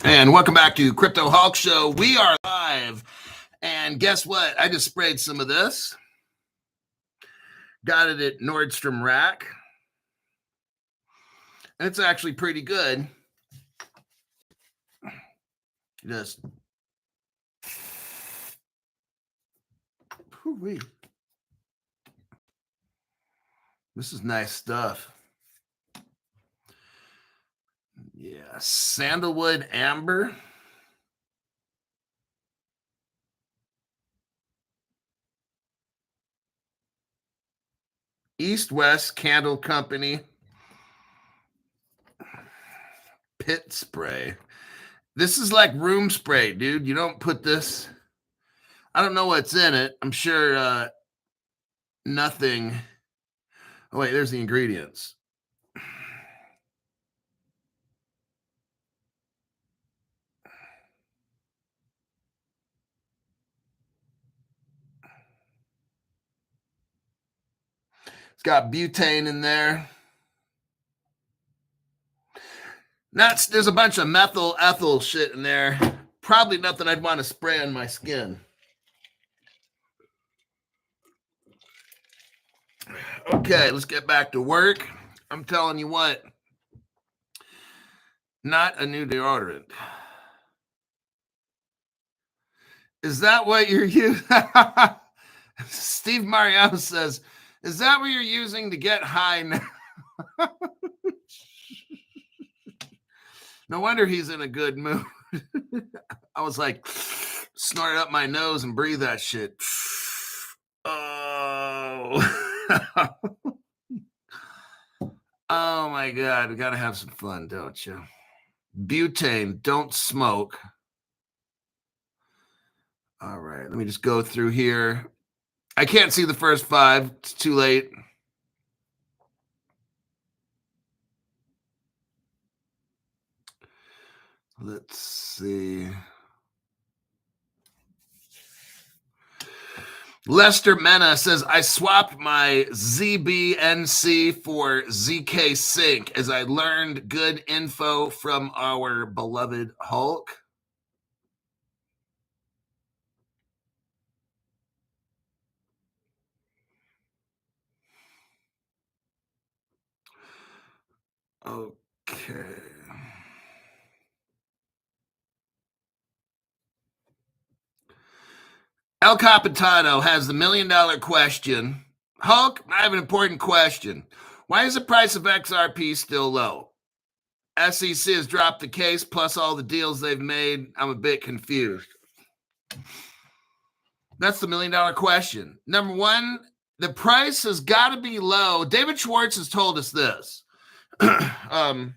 And welcome back to Crypto Hawk Show. We are live. And guess what? I just sprayed some of this. Got it at Nordstrom Rack. And it's actually pretty good. Just. Whoo-wee. This is nice stuff. Yeah, sandalwood amber. East West Candle Company. Pit spray. This is like room spray, dude. You don't put this. I don't know what's in it. I'm sure nothing. Oh, wait, there's the ingredients. It's got butane in there. There's a bunch of methyl ethyl shit in there. Probably nothing I'd want to spray on my skin. Okay, let's get back to work. I'm telling you what, not a new deodorant. Is that what you're using? Steve Mariano says, is that what you're using to get high now? No wonder he's in a good mood. I was like, snort it up my nose and breathe that shit. Oh. Oh my God. We got to have some fun, don't you? Butane, don't smoke. All right. Let me just go through here. I can't see the first 5. It's too late. Let's see. Lester Mena says, I swapped my ZBNC for ZK Sync as I learned good info from our beloved Hulk. Okay. El Capitano has the $1 million question. Hulk, I have an important question. Why is the price of XRP still low? SEC has dropped the case, plus all the deals they've made. I'm a bit confused. That's the $1 million question. Number one, the price has got to be low. David Schwartz has told us this. I'll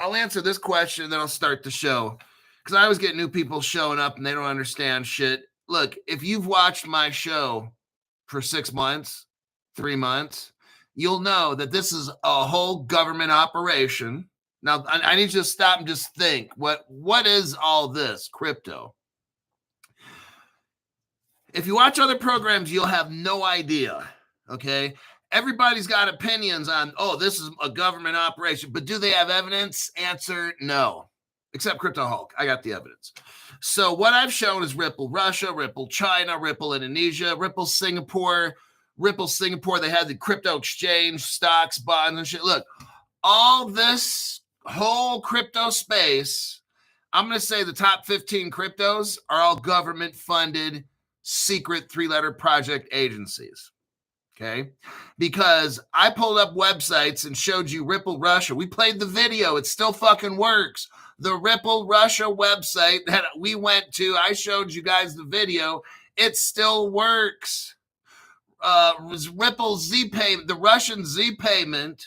answer this question, and then I'll start the show. Because I always get new people showing up, and they don't understand shit. Look, if you've watched my show for 6 months, 3 months, you'll know that this is a whole government operation. Now, I need you to stop and just think, what is all this crypto? If you watch other programs, you'll have no idea, okay? Everybody's got opinions on, oh, this is a government operation, but do they have evidence? Answer, no, except Crypto Hulk. I got the evidence. So what I've shown is Ripple Russia, Ripple China, Ripple Indonesia, Ripple Singapore. They had the crypto exchange, stocks, bonds, and shit. Look, all this whole crypto space, I'm going to say the top 15 cryptos are all government-funded, secret 3-letter project agencies, okay? Because I pulled up websites and showed you Ripple Russia. We played the video. It still fucking works. The Ripple Russia website that we went to, I showed you guys the video. It still works. Ripple Z Payment, the Russian Z Payment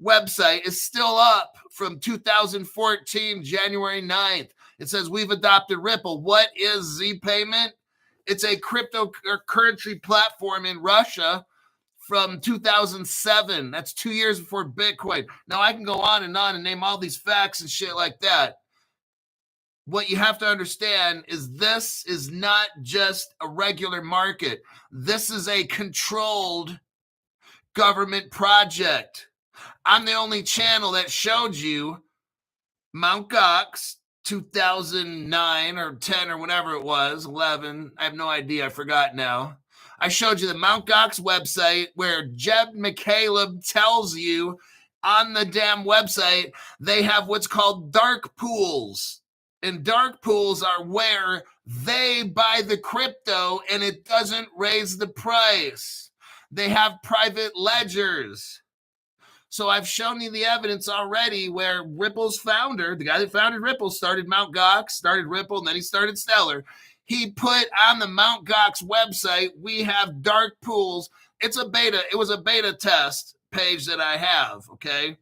website is still up from 2014, January 9th. It says we've adopted Ripple. What is Z Payment? It's a cryptocurrency platform in Russia from 2007. That's 2 years before Bitcoin. Now, I can go on and name all these facts and shit like that. What you have to understand is this is not just a regular market. This is a controlled government project. I'm the only channel that showed you Mt. Gox, 2009 or 10 or whatever it was, 11. I have no idea. I forgot now. I showed you the Mt. Gox website where Jeb McCaleb tells you on the damn website they have what's called dark pools. And dark pools are where they buy the crypto and it doesn't raise the price. They have private ledgers. So I've shown you the evidence already where Ripple's founder, the guy that founded Ripple, started Mt. Gox, started Ripple, and then he started Stellar. He put on the Mt. Gox website, we have dark pools. It's a beta. It was a beta test page that I have, okay?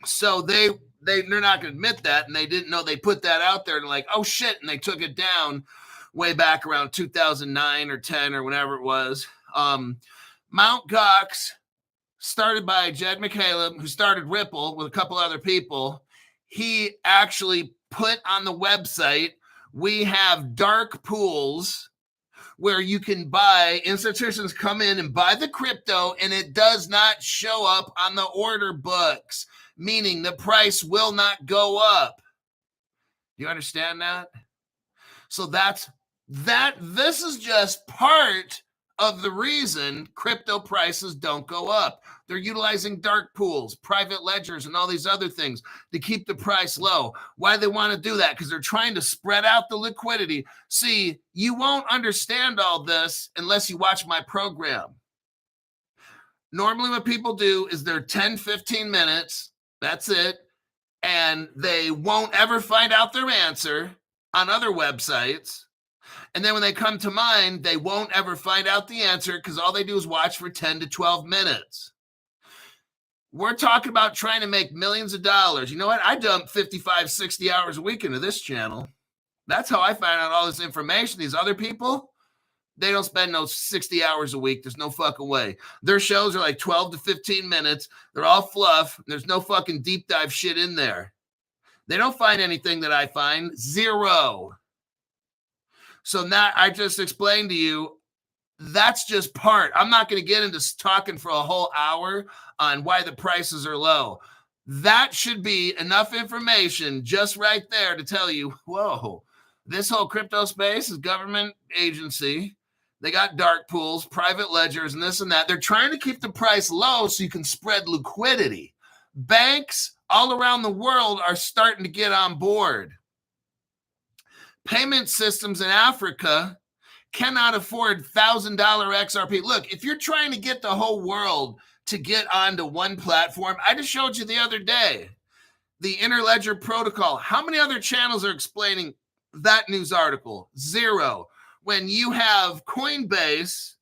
So they're not going to admit that, and they didn't know they put that out there and like, oh shit, and they took it down way back around 2009 or 10 or whatever it was. Mt. Gox, started by Jed McCaleb, who started Ripple with a couple other people. He actually put on the website, we have dark pools where you can buy, institutions come in and buy the crypto, and it does not show up on the order books, meaning the price will not go up. Do you understand that? So this is just part of the reason crypto prices don't go up. They're utilizing dark pools, private ledgers, and all these other things to keep the price low. Why they want to do that? Because they're trying to spread out the liquidity. See, you won't understand all this unless you watch my program. Normally what people do is they're 10, 15 minutes, that's it, and they won't ever find out their answer on other websites. And then when they come to mine, they won't ever find out the answer because all they do is watch for 10 to 12 minutes. We're talking about trying to make millions of dollars. You know what? I dump 55, 60 hours a week into this channel. That's how I find out all this information. These other people, they don't spend no 60 hours a week. There's no fucking way. Their shows are like 12 to 15 minutes. They're all fluff. There's no fucking deep dive shit in there. They don't find anything that I find. Zero. So now I just explained to you, that's just part. I'm not going to get into talking for a whole hour on why the prices are low. That should be enough information just right there to tell you, whoa, this whole crypto space is government agency. They got dark pools, private ledgers, and this and that. They're trying to keep the price low so you can spread liquidity. Banks all around the world are starting to get on board. Payment systems in Africa cannot afford $1,000 XRP. Look, if you're trying to get the whole world to get onto one platform, I just showed you the other day, the Interledger Protocol. How many other channels are explaining that news article? Zero. When you have Coinbase,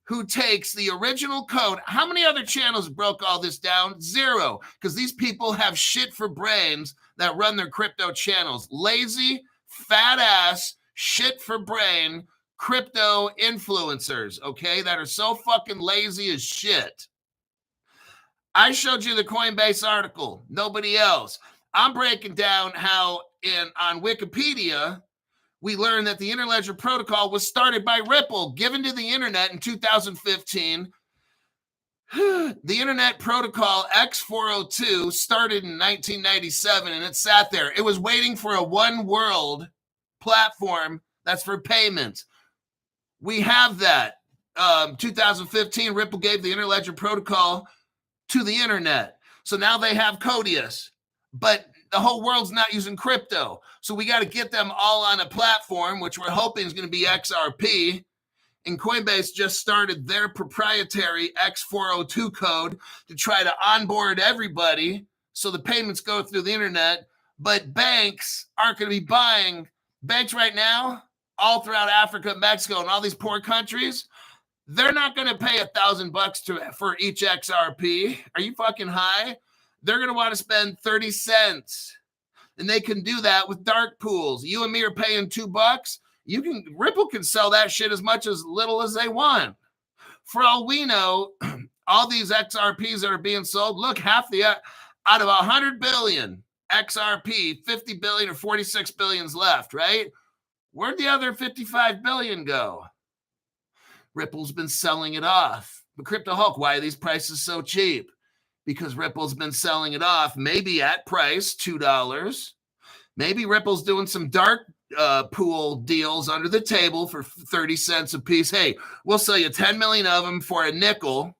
who takes the original code, how many other channels broke all this down? Zero. Because these people have shit for brains that run their crypto channels. Lazy, fat ass, shit for brain crypto influencers, okay, that are so fucking lazy as shit. I showed you the Coinbase article, nobody else. I'm breaking down how on Wikipedia, we learned that the Interledger Protocol was started by Ripple, given to the internet in 2015. The Internet Protocol X402 started in 1997, and it sat there. It was waiting for a one world platform that's for payments. We have that. 2015, Ripple gave the Interledger Protocol to the internet. So now they have Codius, but the whole world's not using crypto. So we got to get them all on a platform, which we're hoping is going to be XRP. And Coinbase just started their proprietary X402 code to try to onboard everybody so the payments go through the internet. But banks aren't going to be buying. Banks right now, all throughout Africa, Mexico, and all these poor countries, they're not going to pay $1,000 for each XRP. Are you fucking high? They're going to want to spend 30 cents. And they can do that with dark pools. You and me are paying $2. Ripple can sell that shit as much as little as they want. For all we know, all these XRPs that are being sold, look, half the out of 100 billion XRP, 50 billion or 46 billions left, right? Where'd the other 55 billion go? Ripple's been selling it off. But Crypto Hulk, why are these prices so cheap? because Ripple's been selling it off, maybe at price, $2. Maybe Ripple's doing some dark pool deals under the table for 30 cents a piece. Hey, we'll sell you 10 million of them for a nickel,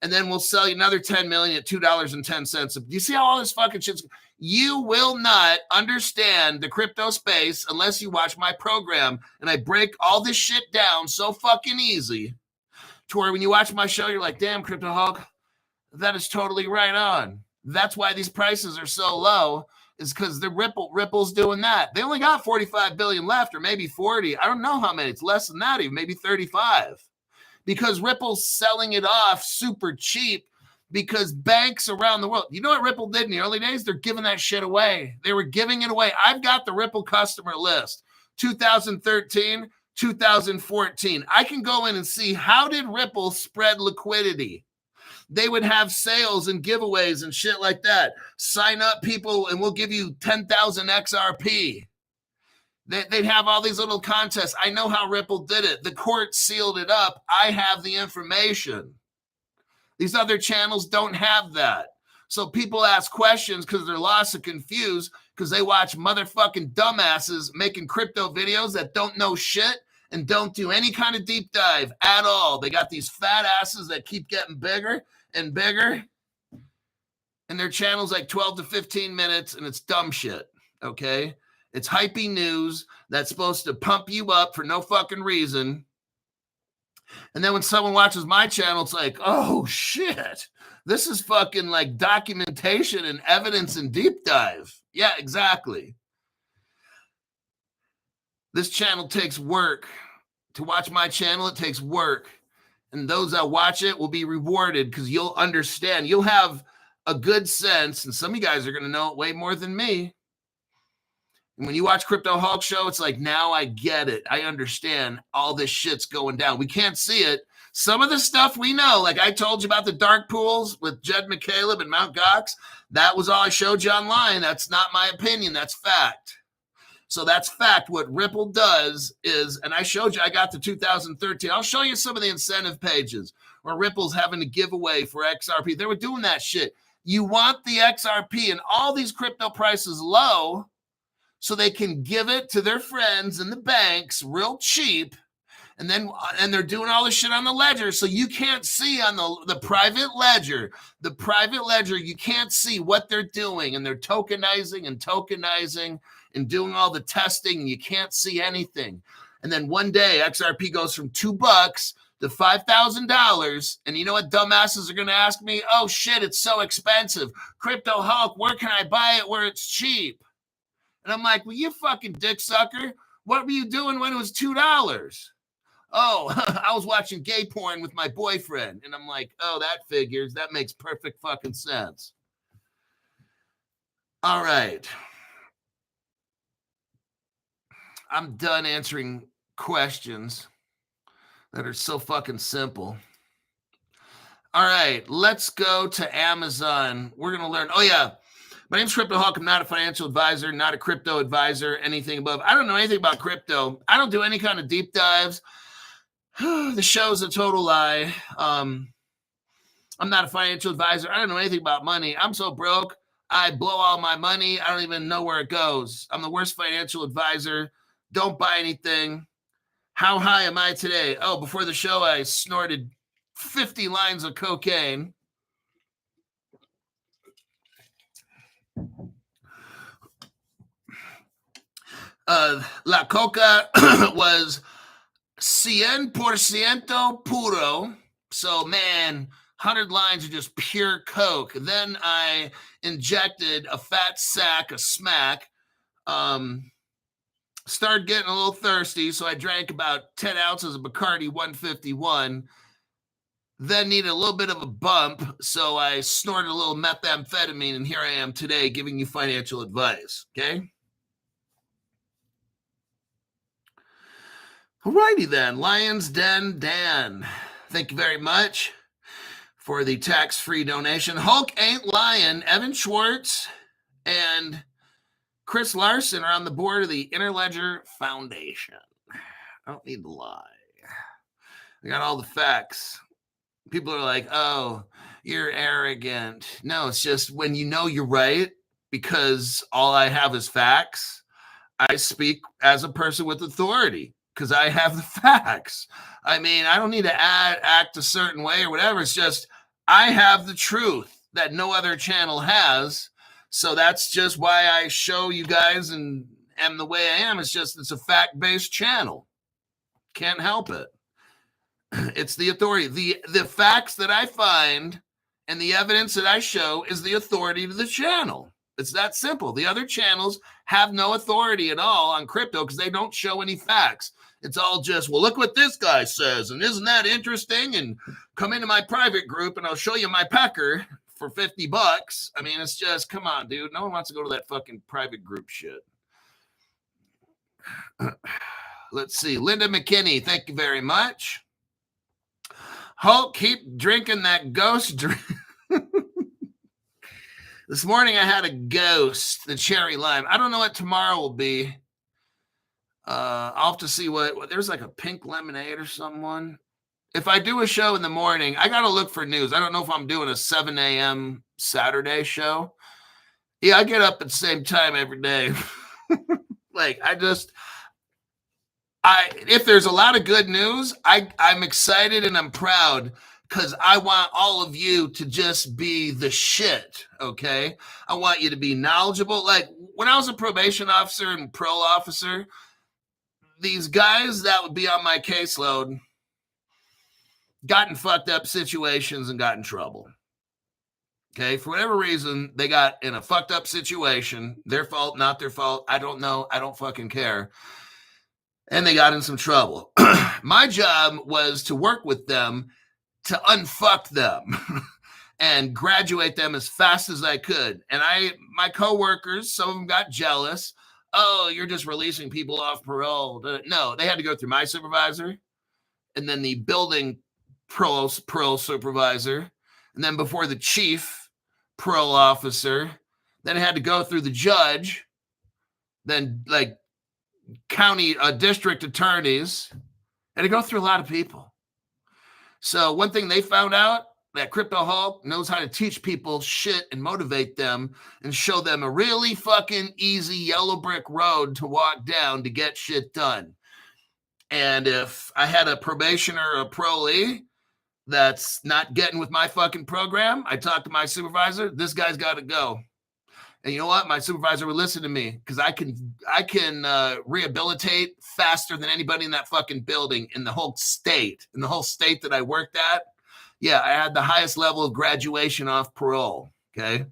and then we'll sell you another 10 million at $2.10. Do you see how all this fucking shit's? You will not understand the crypto space unless you watch my program, and I break all this shit down so fucking easy to where when you watch my show, you're like, damn, Crypto Hulk, that is totally right on. That's why these prices are so low, is because the Ripple's doing that. They only got 45 billion left, or maybe 40. I don't know how many. It's less than that, even maybe 35. Because Ripple's selling it off super cheap because banks around the world. You know what Ripple did in the early days? They're giving that shit away. They were giving it away. I've got the Ripple customer list, 2013, 2014. I can go in and see how did Ripple spread liquidity. They would have sales and giveaways and shit like that. Sign up people and we'll give you 10,000 XRP. They'd have all these little contests. I know how Ripple did it. The court sealed it up. I have the information. These other channels don't have that. So people ask questions because they're lost and confused because they watch motherfucking dumbasses making crypto videos that don't know shit and don't do any kind of deep dive at all. They got these fat asses that keep getting bigger and bigger. And their channel's like 12 to 15 minutes and it's dumb shit, okay? It's hypey news that's supposed to pump you up for no fucking reason. And then when someone watches my channel, it's like, oh, shit. This is fucking like documentation and evidence and deep dive. Yeah, exactly. This channel takes work. To watch my channel, it takes work. And those that watch it will be rewarded because you'll understand. You'll have a good sense, and some of you guys are going to know it way more than me. And when you watch Crypto Hulk Show, it's like, now I get it. I understand all this shit's going down. We can't see it. Some of the stuff we know, like I told you about the dark pools with Jed McCaleb and Mt. Gox, that was all I showed you online. That's not my opinion. That's fact. So that's fact. What Ripple does is, and I showed you, I got the 2013. I'll show you some of the incentive pages where Ripple's having to give away for XRP. They were doing that shit. You want the XRP and all these crypto prices low so they can give it to their friends in the banks real cheap. And they're doing all this shit on the ledger. So you can't see on the private ledger, you can't see what they're doing. And they're tokenizing and doing all the testing. And you can't see anything. And then one day XRP goes from $2 to $5,000. And you know what dumbasses are going to ask me? Oh shit, it's so expensive. Crypto Hulk, where can I buy it where it's cheap? And I'm like, well, you fucking dick sucker. What were you doing when it was $2? Oh, I was watching gay porn with my boyfriend. And I'm like, oh, that figures. That makes perfect fucking sense. All right. I'm done answering questions that are so fucking simple. All right, let's go to Amazon. We're going to learn. Oh, yeah. My name's Crypto Hulk. I'm not a financial advisor, not a crypto advisor, anything above. I don't know anything about crypto. I don't do any kind of deep dives. The show's a total lie. I'm not a financial advisor. I don't know anything about money. I'm so broke. I blow all my money. I don't even know where it goes. I'm the worst financial advisor. Don't buy anything. How high am I today? Oh, before the show, I snorted 50 lines of cocaine. La coca was 100% puro. So, man, 100 lines of just pure coke. Then I injected a fat sack of smack. Started getting a little thirsty, so I drank about 10 ounces of Bacardi 151. Then needed a little bit of a bump, so I snorted a little methamphetamine, and here I am today giving you financial advice, okay? Alrighty then, Lion's Den Dan. Thank you very much for the tax-free donation. Hulk Ain't Lying, Evan Schwartz, and Chris Larson are on the board of the Interledger Foundation. I don't need to lie. I got all the facts. People are like, oh, You're arrogant. No, it's just when you know you're right, because all I have is facts, I speak as a person with authority because I have the facts. I mean, I don't need to act a certain way or whatever. It's just I have the truth that no other channel has. So that's just why I show you guys and am the way I am. It's just it's a fact-based channel. Can't help it. It's the authority. The facts that I find and the evidence that I show is the authority to the channel. It's that simple. The other channels have no authority at all on crypto because they don't show any facts. It's all just, well, look what this guy says, and isn't that interesting? And come into my private group, and I'll show you my pecker for $50. I mean, it's just, come on, dude. No one wants to go to that fucking private group shit. Let's see. Linda McKinney, thank you very much. Hulk, keep drinking that ghost drink. This morning I had a ghost, the cherry lime. I don't know what tomorrow will be. I'll have to see what there's like a pink lemonade or someone. If I do a show in the morning, I got to look for news. I don't know if I'm doing a 7 a.m. Saturday show. Yeah, I get up at the same time every day. Like if there's a lot of good news, I'm excited and I'm proud because I want all of you to just be the shit, okay? I want you to be knowledgeable. Like when I was a probation officer and parole officer, these guys that would be on my caseload got in fucked up situations and got in trouble. Okay, for whatever reason, they got in a fucked up situation. Their fault, not their fault. I don't know. I don't fucking care. And they got in some trouble. My job was to work with them to unfuck them and graduate them as fast as I could. And my coworkers, some of them got jealous. Oh, you're just releasing people off parole. No, they had to go through my supervisor and then the building parole supervisor. And then before the chief parole officer, then it had to go through the judge, then like county district attorneys, and to go through a lot of people. So one thing they found out, that Crypto Hulk knows how to teach people shit and motivate them and show them a really fucking easy yellow brick road to walk down to get shit done. And if I had a probationer or a parolee that's not getting with my fucking program, I talk to my supervisor, this guy's got to go. And you know what? My supervisor would listen to me because I can rehabilitate faster than anybody in that fucking building in the whole state. In the whole state that I worked at, yeah, I had the highest level of graduation off parole. Okay,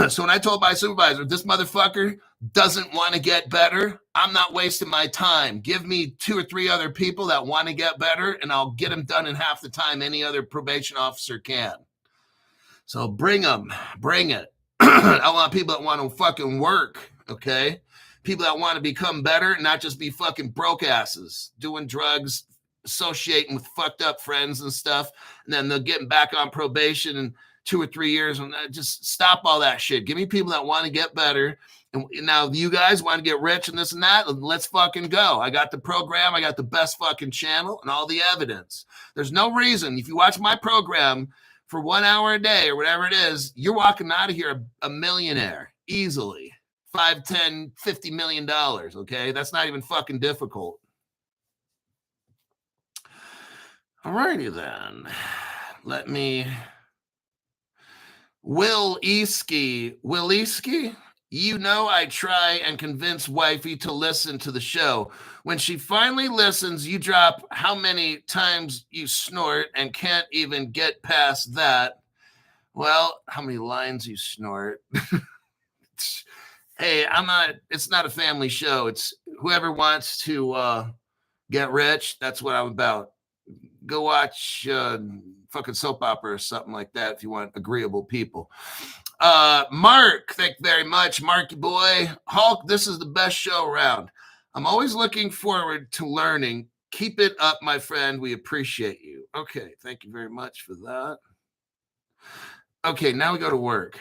so when I told my supervisor, this motherfucker doesn't want to get better, I'm not wasting my time. Give me 2 or 3 other people that want to get better, and I'll get them done in half the time any other probation officer can. So bring them, bring it. I want people that want to fucking work, okay? People that want to become better and not just be fucking broke asses, doing drugs, associating with fucked up friends and stuff, and then they're getting back on probation in 2 or 3 years. And just stop all that shit. Give me people that want to get better. And now you guys want to get rich and this and that, let's fucking go. I got the program. I got the best fucking channel and all the evidence. There's no reason, if you watch my program for 1 hour a day or whatever it is, you're walking out of here a millionaire easily. $5, $10, $50 million, okay? That's not even fucking difficult. All righty then. Let me... Will Easky, you know I try and convince wifey to listen to the show. When she finally listens, you drop how many times you snort and can't even get past that. Well, how many lines you snort. Hey, it's not a family show. It's whoever wants to get rich. That's what I'm about. Go watch fucking soap opera or something like that if you want agreeable people. Mark, thank you very much. Marky boy. Hulk, this is the best show around. I'm always looking forward to learning. Keep it up, my friend. We appreciate you. Okay, thank you very much for that. Okay, now we go to work.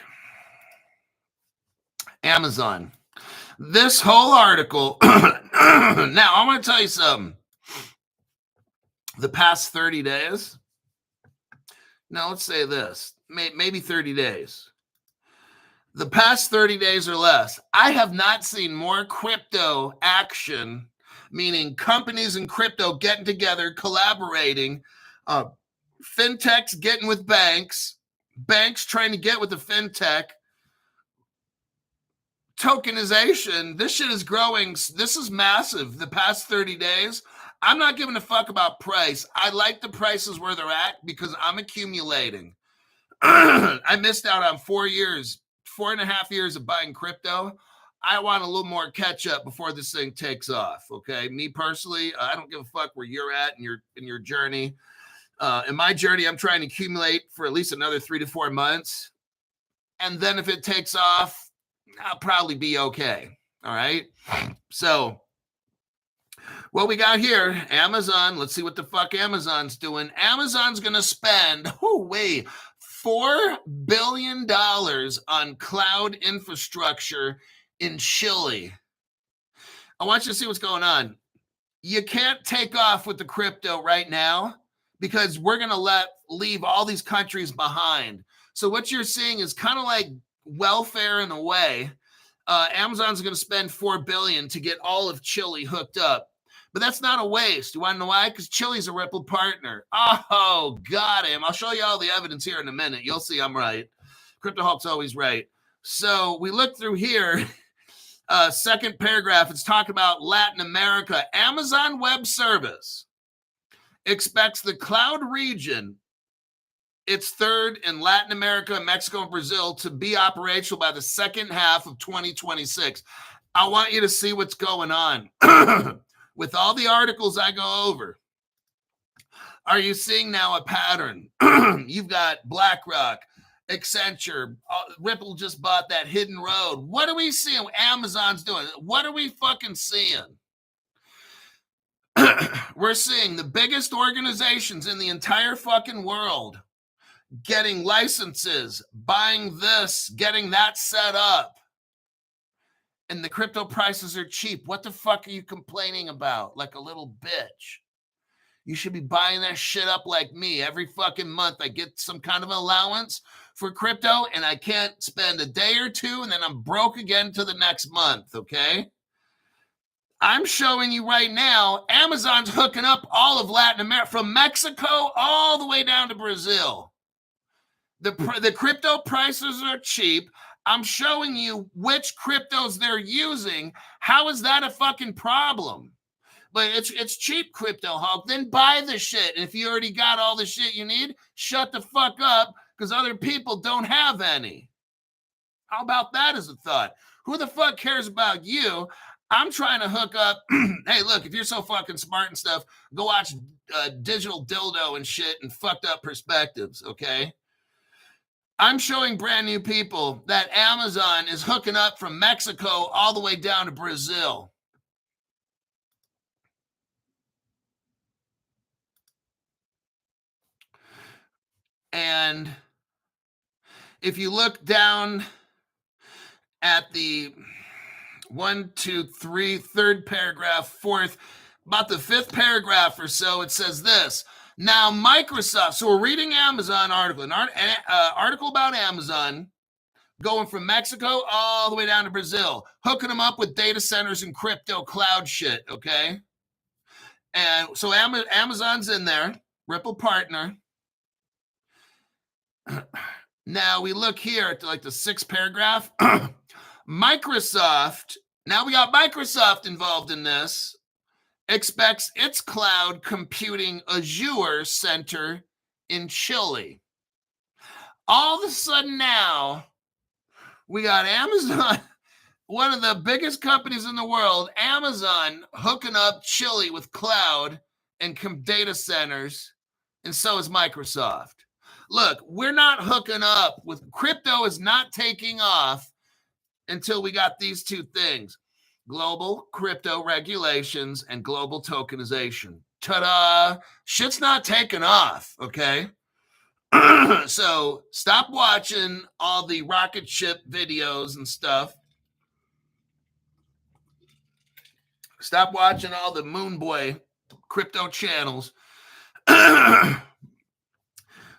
Amazon. This whole article. Now, I want to tell you something. The past 30 days, Now let's say this, maybe 30 days. The past 30 days or less, I have not seen more crypto action, meaning companies in crypto getting together, collaborating, fintechs getting with banks, banks trying to get with the fintech, tokenization. This shit is growing. This is massive. The past 30 days, I'm not giving a fuck about price. I like the prices where they're at because I'm accumulating. I missed out on 4.5 years of buying crypto. I want a little more catch up before this thing takes off. Okay. Me personally, I don't give a fuck where you're at in your journey. In my journey, I'm trying to accumulate for at least another 3 to 4 months. And then if it takes off, I'll probably be okay. All right. So what we got here, Amazon. Let's see what the fuck Amazon's doing. Amazon's going to spend, $4 billion on cloud infrastructure in Chile. I want you to see what's going on. You can't take off with the crypto right now because we're going to leave all these countries behind. So what you're seeing is kind of like welfare in a way. Amazon's going to spend $4 billion to get all of Chile hooked up. But that's not a waste. You want to know why? Because Chile's a Ripple partner. Oh, got him. I'll show you all the evidence here in a minute. You'll see I'm right. Crypto Hulk's always right. So we look through here. Second paragraph, it's talking about Latin America. Amazon Web Service expects the cloud region, its third in Latin America, Mexico, and Brazil, to be operational by the second half of 2026. I want you to see what's going on. With all the articles I go over, are you seeing now a pattern? You've got BlackRock, Accenture, Ripple just bought that Hidden Road. What are we seeing? Amazon's doing. What are we fucking seeing? We're seeing the biggest organizations in the entire fucking world getting licenses, buying this, getting that set up. And the crypto prices are cheap. What the fuck are you complaining about? Like a little bitch. You should be buying that shit up like me. Every fucking month I get some kind of allowance for crypto and I can't spend a day or two and then I'm broke again to the next month, okay? I'm showing you right now, Amazon's hooking up all of Latin America, from Mexico all the way down to Brazil. The crypto prices are cheap. I'm showing you which cryptos they're using. How is that a fucking problem? But it's cheap, Crypto Hulk. Then buy the shit. And if you already got all the shit you need, shut the fuck up because other people don't have any. How about that as a thought? Who the fuck cares about you? I'm trying to hook up. Hey, look, if you're so fucking smart and stuff, go watch Digital Dildo and shit and fucked up perspectives, okay? I'm showing brand new people that Amazon is hooking up from Mexico all the way down to Brazil. And if you look down at the 1, 2, 3, third paragraph, fourth, about the fifth paragraph or so, it says this. Now, Microsoft, so we're reading Amazon article, an article about Amazon going from Mexico all the way down to Brazil, hooking them up with data centers and crypto cloud shit, okay? And so Amazon's in there, Ripple partner. Now we look here at like the sixth paragraph. Microsoft, now we got Microsoft involved in this, expects its cloud computing Azure center in Chile. All of a sudden now, we got Amazon, one of the biggest companies in the world, Amazon hooking up Chile with cloud and data centers, and so is Microsoft. Look, we're not hooking up with crypto is not taking off until we got these two things. Global crypto regulations and global tokenization. Ta-da! Shit's not taking off, okay? So stop watching all the rocket ship videos and stuff. Stop watching all the Moon Boy crypto channels.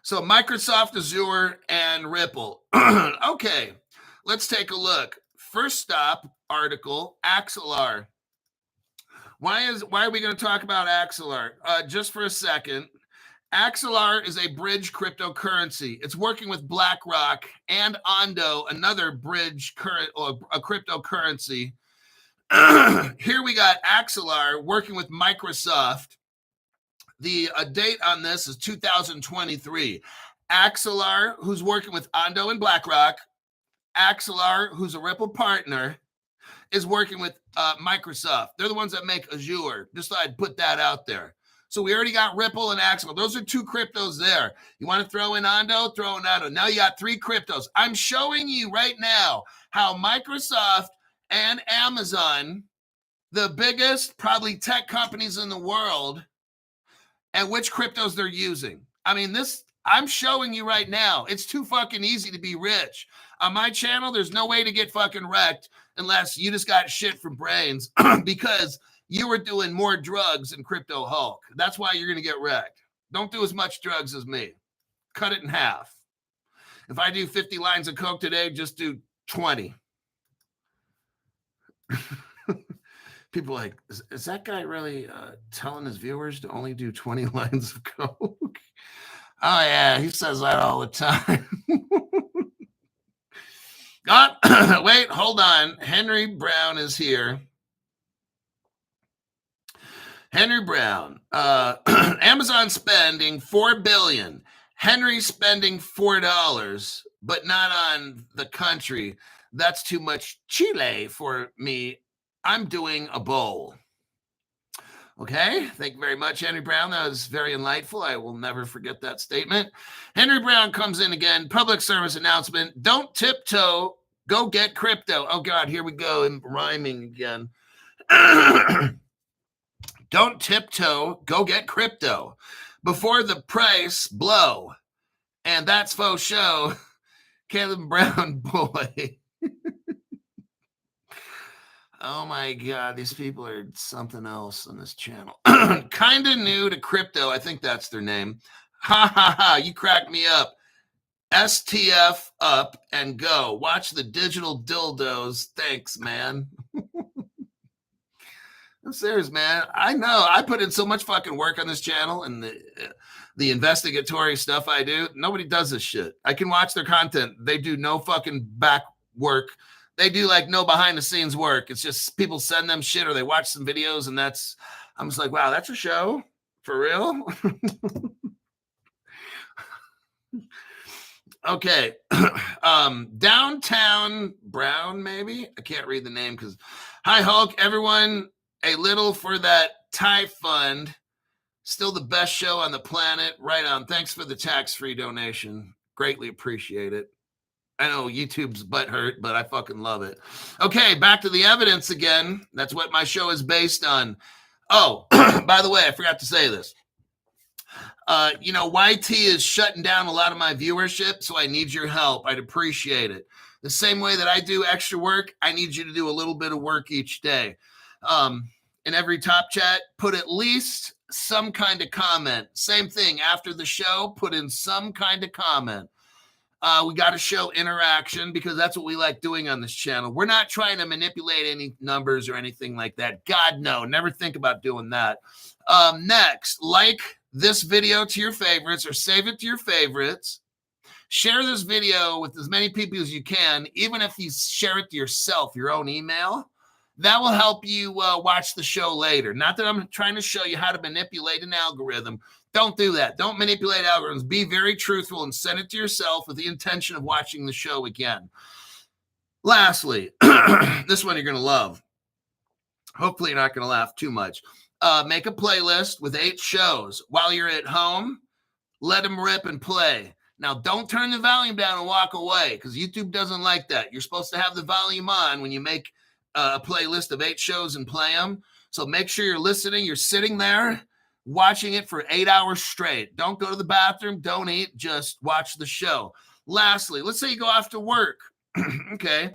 So Microsoft, Azure, and Ripple. Okay, let's take a look. First stop article, Axelar. Why are we going to talk about Axelar? Just for a second. Axelar is a bridge cryptocurrency. It's working with BlackRock and Ondo, another bridge a cryptocurrency. Here we got Axelar working with Microsoft. The date on this is 2023. Axelar, who's working with Ondo and BlackRock, Axelar, who's a Ripple partner, is working with Microsoft. They're the ones that make Azure. Just thought I'd put that out there. So we already got Ripple and Axelar. Those are two cryptos there. You want to throw in Ondo? Throw in Ondo. Now you got three cryptos. I'm showing you right now how Microsoft and Amazon, the biggest probably tech companies in the world, and which cryptos they're using. I mean, I'm showing you right now. It's too fucking easy to be rich. On my channel, there's no way to get fucking wrecked unless you just got shit from brains because you were doing more drugs than Crypto Hulk. That's why you're going to get wrecked. Don't do as much drugs as me. Cut it in half. If I do 50 lines of coke today, just do 20. People are like, is that guy really telling his viewers to only do 20 lines of coke? Oh, yeah, he says that all the time. Wait, hold on. Henry Brown is here. Henry Brown. Amazon spending $4 billion. Henry spending $4, but not on the country. That's too much Chile for me. I'm doing a bowl. Okay, thank you very much, Henry Brown. That was very enlightful. I will never forget that statement. Henry Brown comes in again. Public service announcement. Don't tiptoe. Go get crypto. Oh, God, here we go. I'm rhyming again. Don't tiptoe. Go get crypto before the price blow. And that's faux show. Caleb Brown, boy. Oh my God, these people are something else on this channel. Kind of new to crypto. I think that's their name. Ha ha ha, you cracked me up. STF up and go. Watch the digital dildos. Thanks, man. I'm serious, man. I know. I put in so much fucking work on this channel and the investigatory stuff I do. Nobody does this shit. I can watch their content. They do no fucking back work. They do like no behind the scenes work. It's just people send them shit or they watch some videos and I'm just like, wow, that's a show for real. Okay. Downtown Brown, maybe. I can't read the name because hi Hulk, everyone, a little for that Thai fund. Still the best show on the planet. Right on. Thanks for the tax-free donation. Greatly appreciate it. I know YouTube's butthurt, but I fucking love it. Okay, back to the evidence again. That's what my show is based on. Oh, by the way, I forgot to say this. YT is shutting down a lot of my viewership, so I need your help. I'd appreciate it. The same way that I do extra work, I need you to do a little bit of work each day. In every top chat, put at least some kind of comment. Same thing. After the show, put in some kind of comment. We got to show interaction because that's what we like doing on this channel. We're not trying to manipulate any numbers or anything like that. God, no. Never think about doing that. Next, like this video to your favorites or save it to your favorites. Share this video with as many people as you can, even if you share it to yourself, your own email. That will help you watch the show later. Not that I'm trying to show you how to manipulate an algorithm. Don't do that. Don't manipulate algorithms. Be very truthful and send it to yourself with the intention of watching the show again. Lastly, this one you're going to love. Hopefully you're not going to laugh too much. Make a playlist with 8 shows. While you're at home, let them rip and play. Now, don't turn the volume down and walk away because YouTube doesn't like that. You're supposed to have the volume on when you make a playlist of 8 shows and play them. So make sure you're listening. You're sitting there watching it for 8 hours straight. Don't go to the bathroom. Don't eat. Just watch the show. Lastly, let's say you go off to work. Okay.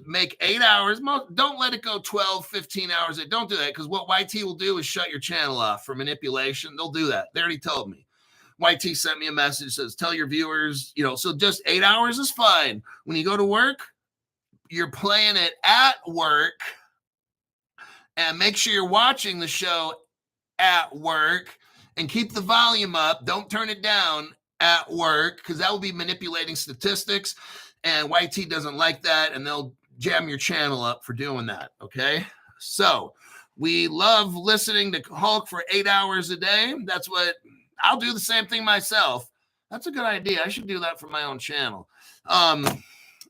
Make 8 hours. Don't let it go 12, 15 hours. Don't do that because what YT will do is shut your channel off for manipulation. They'll do that. They already told me. YT sent me a message, says, tell your viewers, so just 8 hours is fine. When you go to work, you're playing it at work, and make sure you're watching the show at work, and keep the volume up. Don't turn it down at work, because that will be manipulating statistics, and YT doesn't like that, and they'll jam your channel up for doing that. Okay, so we love listening to Hulk for 8 hours a day. That's what I'll do. The same thing myself. That's a good idea. I should do that for my own channel.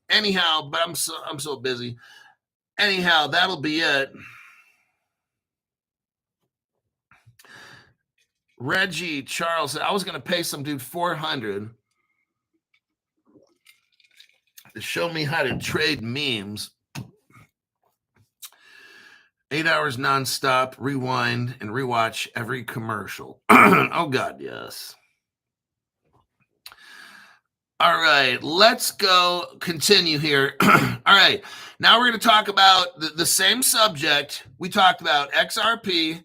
Anyhow, but I'm so busy. Anyhow, that'll be it. Reggie Charles said, I was going to pay some dude $400 to show me how to trade memes. 8 hours nonstop, rewind and rewatch every commercial. Oh, God, yes. All right, let's go continue here. All right, now we're going to talk about the same subject. We talked about XRP,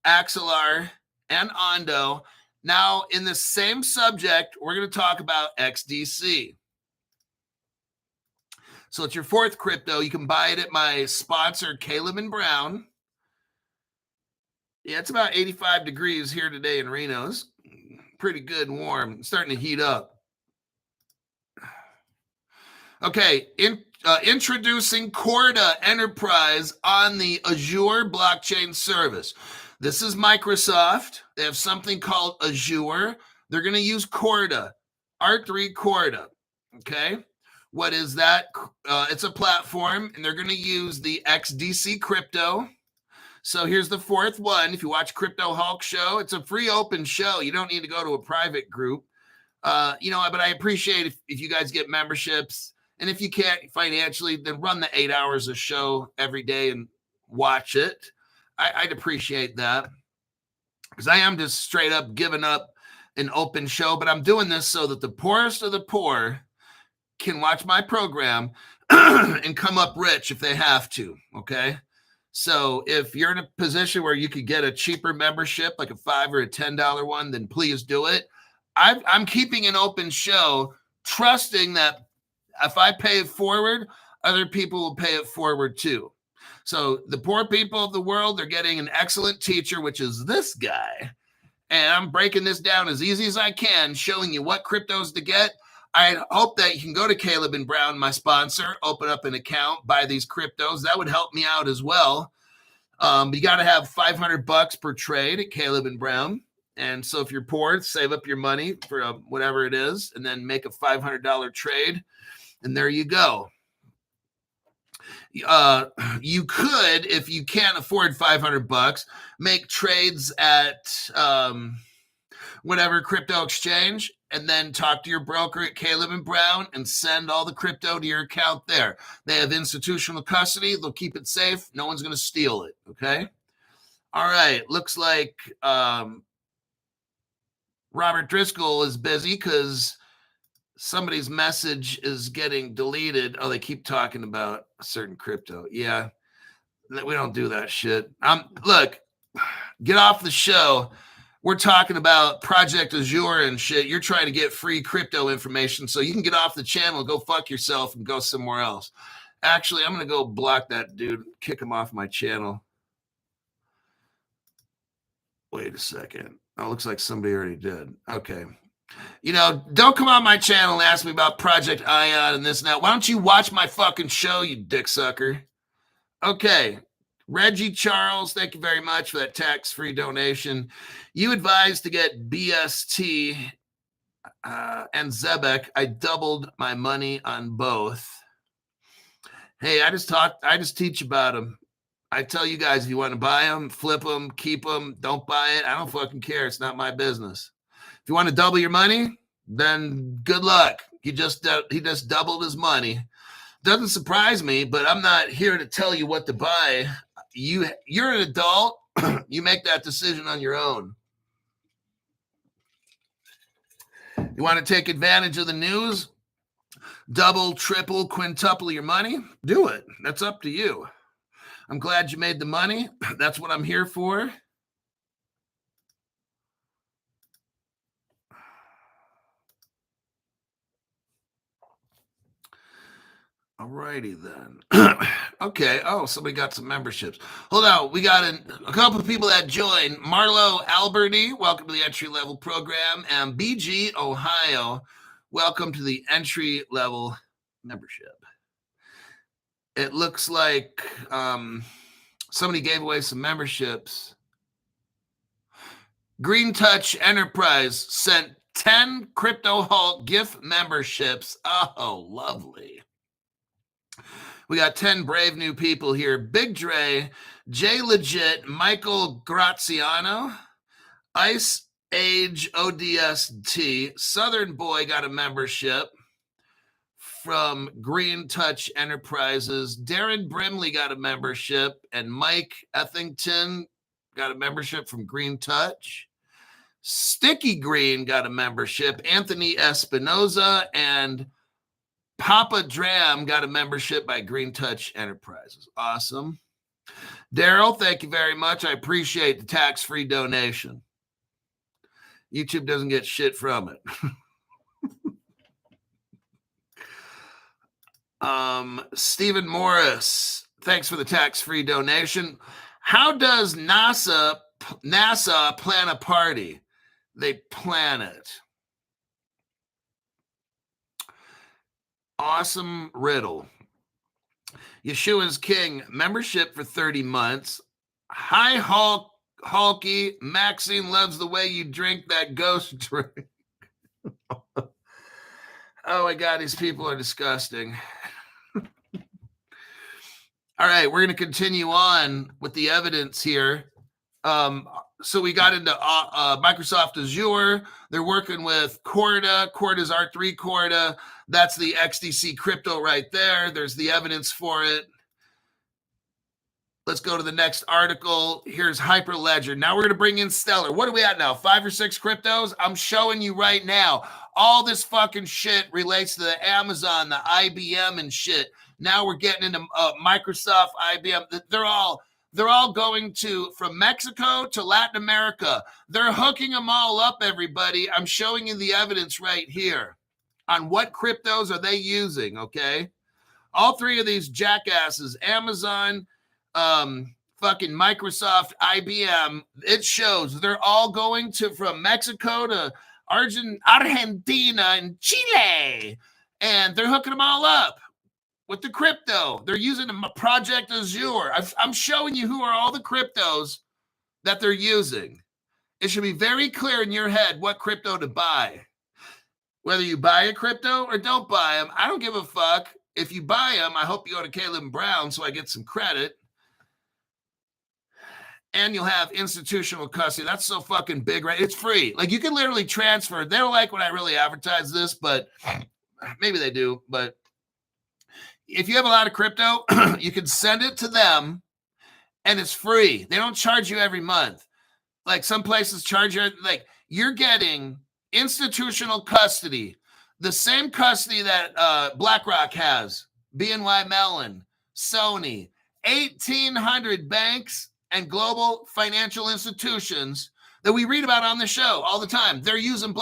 Axelar, and Ondo. Now, in the same subject, we're going to talk about XDC. So it's your fourth crypto. You can buy it at my sponsor, Caleb and Brown. Yeah, it's about 85 degrees here today in Reno. It's pretty good and warm. It's starting to heat up. Okay, introducing Corda Enterprise on the Azure blockchain service. This is Microsoft. They have something called Azure. They're going to use Corda, R3 Corda. Okay, what is that? It's a platform, and they're going to use the XDC crypto. So here's the fourth one. If you watch Crypto Hulk show, it's a free open show. You don't need to go to a private group. But I appreciate if you guys get memberships. And if you can't financially, then run the 8 hours of show every day and watch it. I'd appreciate that, because I am just straight up giving up an open show. But I'm doing this so that the poorest of the poor can watch my program and come up rich if they have to. Okay. So if you're in a position where you could get a cheaper membership, like a $5 or a $10 one, then please do it. I'm keeping an open show, trusting that if I pay it forward, other people will pay it forward too. So the poor people of the world, they're getting an excellent teacher, which is this guy. And I'm breaking this down as easy as I can, showing you what cryptos to get. I hope that you can go to Caleb and Brown, my sponsor, open up an account, buy these cryptos. That would help me out as well. You got to have $500 per trade at Caleb and Brown. And so if you're poor, save up your money for whatever it is, and then make a $500 trade. And there you go. You could, if you can't afford $500, make trades at whatever crypto exchange, and then talk to your broker at Caleb and Brown and send all the crypto to your account there. They have institutional custody. They'll keep it safe. No one's going to steal it. Okay. All right. Looks like Robert Driscoll is busy because somebody's message is getting deleted. Oh, they keep talking about a certain crypto. Yeah, we don't do that shit. Look, get off the show. We're talking about Project Azure and shit. You're trying to get free crypto information, so you can get off the channel, go fuck yourself, and go somewhere else. Actually, I'm going to go block that dude, kick him off my channel. Wait a second. Oh, looks like somebody already did. Okay. Don't come on my channel and ask me about Project Ion and this and that. Why don't you watch my fucking show, you dick sucker? Okay. Reggie Charles, thank you very much for that tax-free donation. You advised to get BST and Zebek. I doubled my money on both. Hey, I just teach about them. I tell you guys, if you want to buy them, flip them, keep them, don't buy it. I don't fucking care. It's not my business. If you want to double your money, then good luck. He just doubled his money. Doesn't surprise me, but I'm not here to tell you what to buy. You're an adult. You make that decision on your own. You want to take advantage of the news? Double, triple, quintuple your money? Do it. That's up to you. I'm glad you made the money. That's what I'm here for. All righty then. Okay. Oh, somebody got some memberships. Hold on. We got a couple of people that joined. Marlo Alberti, welcome to the entry level program. And BG Ohio, welcome to the entry level membership. It looks like somebody gave away some memberships. Green Touch Enterprise sent 10 Crypto Halt gift memberships. Oh, lovely. We got 10 brave new people here. Big Dre, Jay Legit, Michael Graziano, Ice Age ODST, Southern Boy got a membership from Green Touch Enterprises. Darren Brimley got a membership, and Mike Ethington got a membership from Green Touch. Sticky Green got a membership. Anthony Espinoza and Papa Dram got a membership by Green Touch Enterprises. Awesome. Daryl, thank you very much. I appreciate the tax-free donation. YouTube doesn't get shit from it. Stephen Morris, thanks for the tax-free donation. How does NASA plan a party? They plan it. Awesome riddle. Yeshua's King, membership for 30 months. Hi, Hulky. Maxine loves the way you drink that ghost drink. Oh my God, these people are disgusting. All right, we're going to continue on with the evidence here. So we got into Microsoft Azure. They're working with Corda. Corda's R3 Corda. That's the XDC crypto right there. There's the evidence for it. Let's go to the next article. Here's Hyperledger. Now we're going to bring in Stellar. What are we at now? 5 or 6 cryptos? I'm showing you right now. All this fucking shit relates to the Amazon, the IBM and shit. Now we're getting into Microsoft, IBM. They're all going from Mexico to Latin America. They're hooking them all up, everybody. I'm showing you the evidence right here on what cryptos are they using, okay? All 3 of these jackasses, Amazon, fucking Microsoft, IBM, it shows they're all going from Mexico to Argentina and Chile, and they're hooking them all up with the crypto. They're using Project Azure. I'm showing you who are all the cryptos that they're using. It should be very clear in your head what crypto to buy. Whether you buy a crypto or don't buy them, I don't give a fuck. If you buy them, I hope you go to Caleb Brown so I get some credit. And you'll have institutional custody. That's so fucking big, right? It's free. Like, you can literally transfer. They don't like when I really advertise this, but maybe they do. But if you have a lot of crypto, you can send it to them, and it's free. They don't charge you every month. Like, some places charge you. Like, you're getting institutional custody, the same custody that BlackRock has, BNY Mellon, Sony, 1,800 banks and global financial institutions that we read about on the show all the time. They're using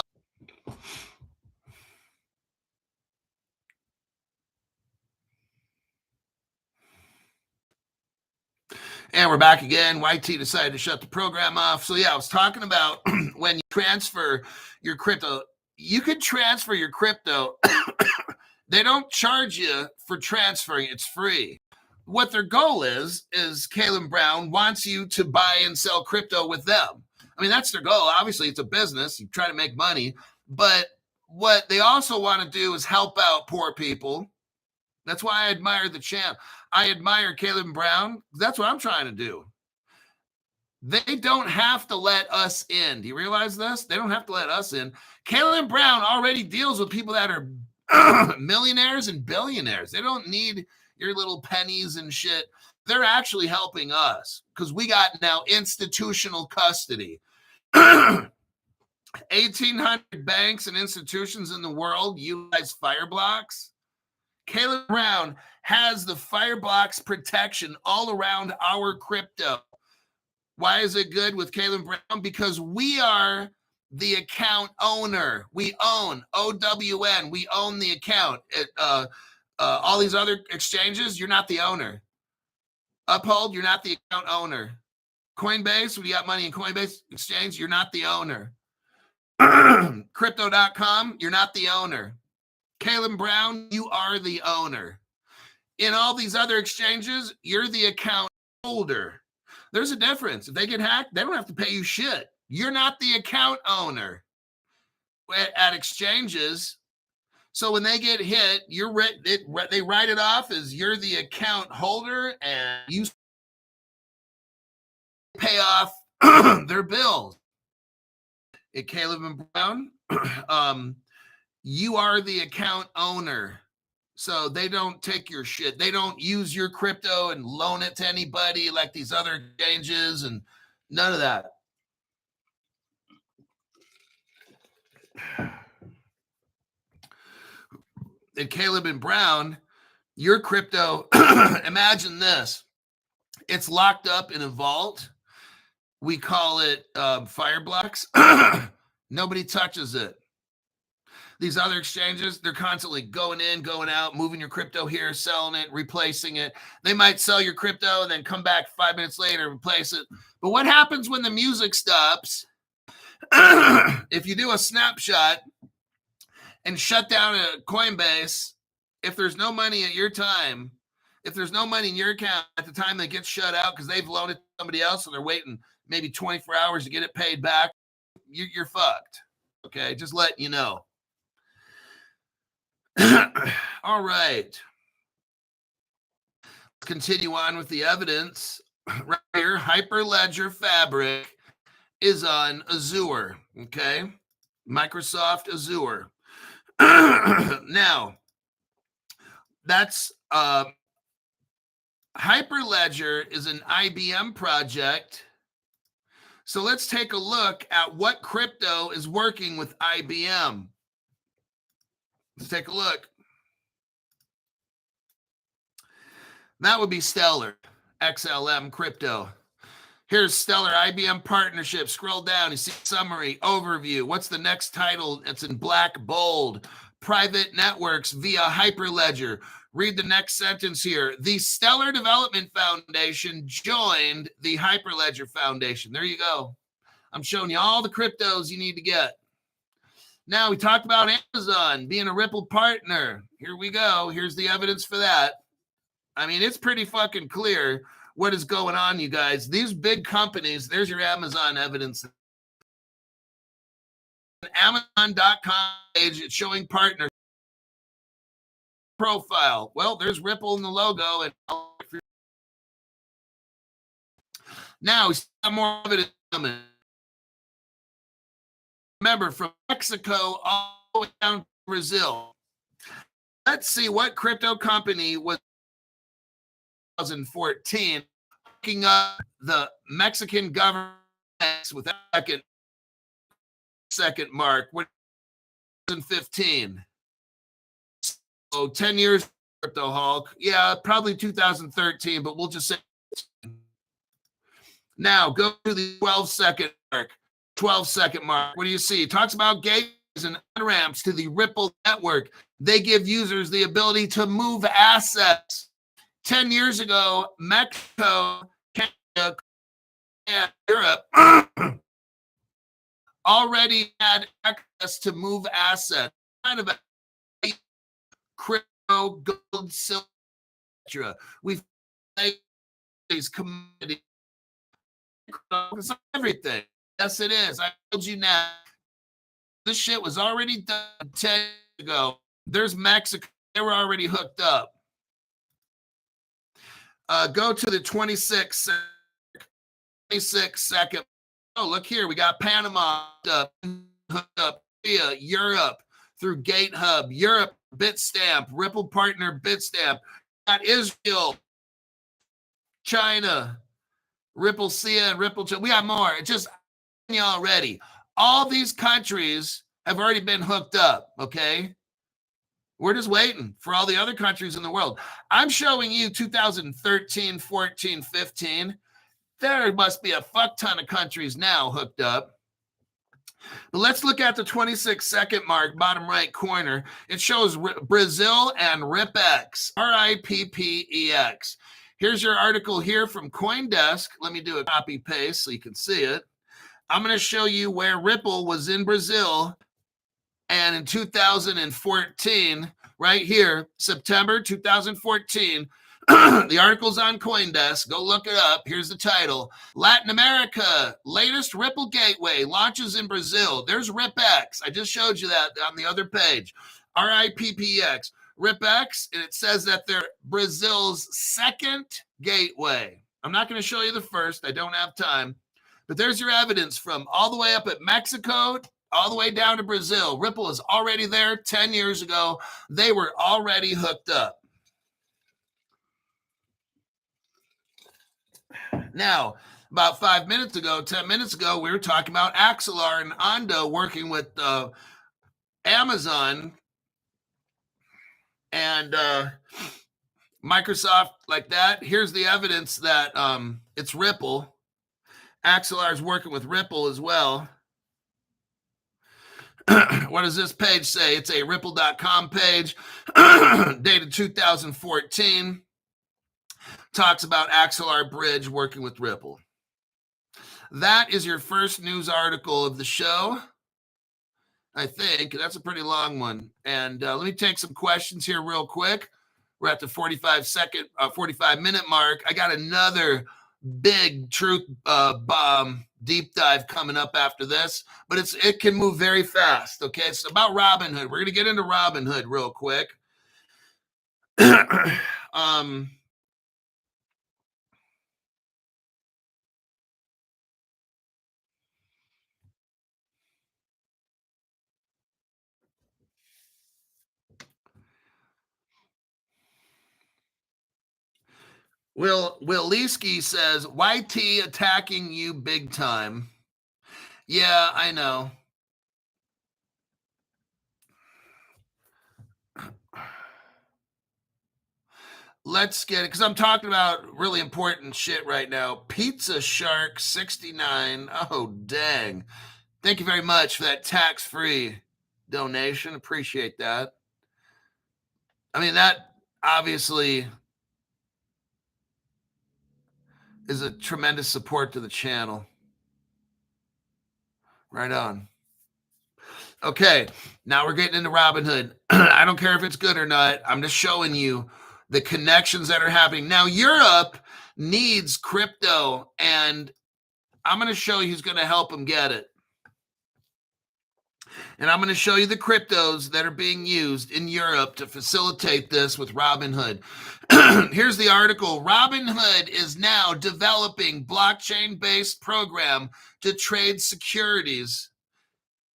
And we're back again. YT decided to shut the program off. So yeah, I was talking about when you transfer your crypto, you could transfer your crypto. They don't charge you for transferring. It's free. What their goal is Caleb Brown wants you to buy and sell crypto with them. I mean, that's their goal. Obviously, it's a business. You try to make money. But what they also want to do is help out poor people. That's why I admire the champ. I admire Caleb Brown. That's what I'm trying to do. They don't have to let us in. Do you realize this? They don't have to let us in. Caleb Brown already deals with people that are millionaires and billionaires. They don't need your little pennies and shit. They're actually helping us because we got now institutional custody. 1,800 banks and institutions in the world utilize Fireblocks. Caleb Brown has the Fireblocks protection all around our crypto. Why is it good with Caleb Brown? Because we are the account owner. We own OWN. We own the account. All these other exchanges, you're not the owner. Uphold, you're not the account owner. Coinbase, when you got money in Coinbase exchange, you're not the owner. Crypto.com, you're not the owner. Caleb Brown, you are the owner. In all these other exchanges, you're the account holder. There's a difference. If they get hacked, they don't have to pay you shit. You're not the account owner at exchanges. So when they get hit, they write it off as you're the account holder and you pay off their bills. At Caleb and Brown, you are the account owner. So they don't take your shit. They don't use your crypto and loan it to anybody like these other exchanges and none of that. And Caleb and Brown, your crypto, imagine this. It's locked up in a vault. We call it Fireblocks. Nobody touches it. These other exchanges, they're constantly going in, going out, moving your crypto here, selling it, replacing it. They might sell your crypto and then come back 5 minutes later and replace it. But what happens when the music stops? If you do a snapshot and shut down a Coinbase, if there's no money at your time, if there's no money in your account at the time that gets shut out because they've loaned it to somebody else and they're waiting maybe 24 hours to get it paid back, you're fucked. Okay, just letting you know. All right. Let's continue on with the evidence. Right here, Hyperledger Fabric is on Azure. Okay, Microsoft Azure. Now, that's Hyperledger is an IBM project. So let's take a look at what crypto is working with IBM. Let's take a look. That would be Stellar, XLM crypto. Here's Stellar IBM partnership. Scroll down, you see summary, overview. What's the next title? It's in black, bold. Private networks via Hyperledger. Read the next sentence here. The Stellar Development Foundation joined the Hyperledger Foundation. There you go. I'm showing you all the cryptos you need to get. Now, we talked about Amazon being a Ripple partner. Here we go. Here's the evidence for that. I mean, it's pretty fucking clear what is going on, you guys. These big companies, there's your Amazon evidence. Amazon.com page, it's showing partner profile. Well, there's Ripple in the logo. And now we have more evidence coming. Remember, from Mexico all the way down to Brazil. Let's see what crypto company was 2014 hooking up the Mexican government with that second mark. 2015. So 10 years crypto Hulk. Yeah, probably 2013, but we'll just say. Now go to the 12-second mark. 12-second mark. What do you see? It talks about gateways and on-ramps to the Ripple network. They give users the ability to move assets. 10 years ago, Mexico, Canada, and Europe already had access to move assets. Kind of a crypto, gold, silver, etc. We've these commodities, everything. Yes, it is. I told you now. This shit was already done 10 years ago. There's Mexico. They were already hooked up. Go to the 26 second. Oh, look here. We got Panama hooked up via Europe through GateHub. Europe, Bitstamp. Ripple partner, Bitstamp. Got Israel, China, Ripple SIA, and Ripple. We got more. It's just already. All these countries have already been hooked up, okay? We're just waiting for all the other countries in the world. I'm showing you 2013, 14, 15. There must be a fuck ton of countries now hooked up. But let's look at the 26-second mark, bottom right corner. It shows Brazil and RIPEX, RIPPEX. Here's your article here from CoinDesk. Let me do a copy paste so you can see it. I'm going to show you where Ripple was in Brazil. And in 2014, right here, September 2014, the article's on CoinDesk. Go look it up. Here's the title. Latin America, latest Ripple gateway launches in Brazil. There's RIPEX. I just showed you that on the other page. RIPPX. RIPEX, and it says that they're Brazil's second gateway. I'm not going to show you the first. I don't have time. But there's your evidence from all the way up at Mexico, all the way down to Brazil. Ripple is already there 10 years ago. They were already hooked up. Now, about 5 minutes ago, 10 minutes ago, we were talking about Axelar and Ondo working with Amazon and Microsoft like that. Here's the evidence that it's Ripple. Axelar is working with Ripple as well. What does this page say? It's a Ripple.com page dated 2014. Talks about Axelar Bridge working with Ripple. That is your first news article of the show. I think that's a pretty long one. And let me take some questions here real quick. We're at the 45-minute mark. I got another big truth bomb deep dive coming up after this, but it can move very fast. Okay, it's about Robinhood. We're gonna get into Robinhood real quick. Will Leesky says, YT attacking you big time. Yeah, I know. Let's get it, because I'm talking about really important shit right now. Pizza Shark 69. Oh, dang. Thank you very much for that tax-free donation. Appreciate that. I mean, that obviously is a tremendous support to the channel. Right on. Okay, now we're getting into Robinhood. I don't care if it's good or not. I'm just showing you the connections that are happening. Now, Europe needs crypto, and I'm going to show you who's going to help them get it. And I'm going to show you the cryptos that are being used in Europe to facilitate this with Robinhood. Here's the article. Robinhood is now developing blockchain-based program to trade securities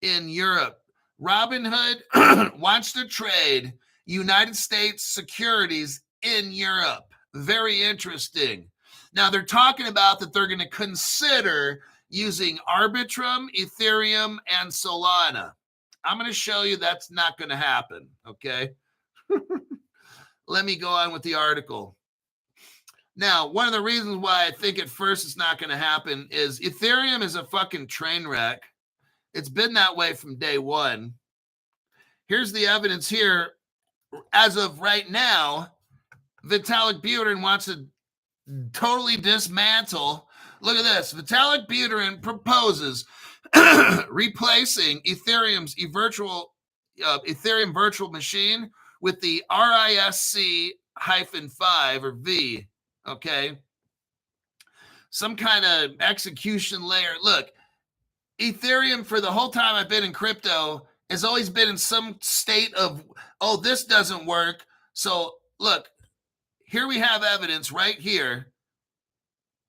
in Europe. Robinhood wants to trade United States securities in Europe. Very interesting. Now, they're talking about that they're going to consider using Arbitrum, Ethereum, and Solana. I'm going to show you that's not going to happen, okay? Let me go on with the article. Now, one of the reasons why I think at first it's not going to happen is Ethereum is a fucking train wreck. It's been that way from day one. Here's the evidence here. As of right now, Vitalik Buterin wants to totally dismantle. Look at this. Vitalik Buterin proposes replacing Ethereum's Ethereum virtual machine with the RISC-5 or V. Okay. Some kind of execution layer. Look, Ethereum for the whole time I've been in crypto has always been in some state of, oh, this doesn't work. So look, here we have evidence right here